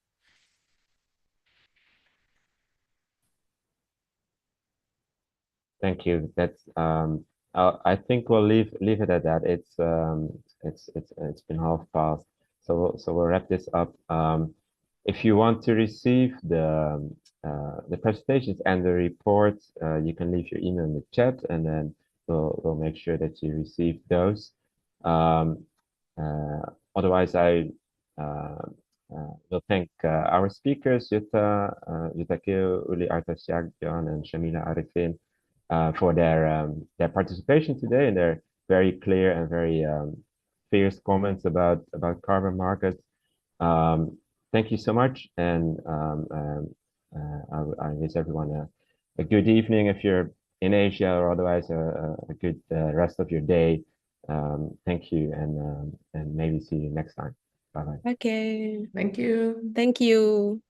Thank you. That's I think we'll leave it at that. It's been past, so we'll wrap this up. If you want to receive the presentations and the reports, you can leave your email in the chat, and then we'll make sure that you receive those. Otherwise, I will thank our speakers, Jutta Keo, Uli Artasjagjan, and Shamila Arifin, for their participation today and their very clear and very fierce comments about carbon markets. Thank you so much, and I wish everyone a good evening if you're in Asia, or otherwise a good rest of your day. Thank you, and maybe see you next time. Bye bye. Okay. Thank you. Thank you.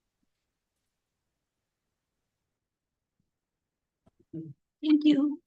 Thank you.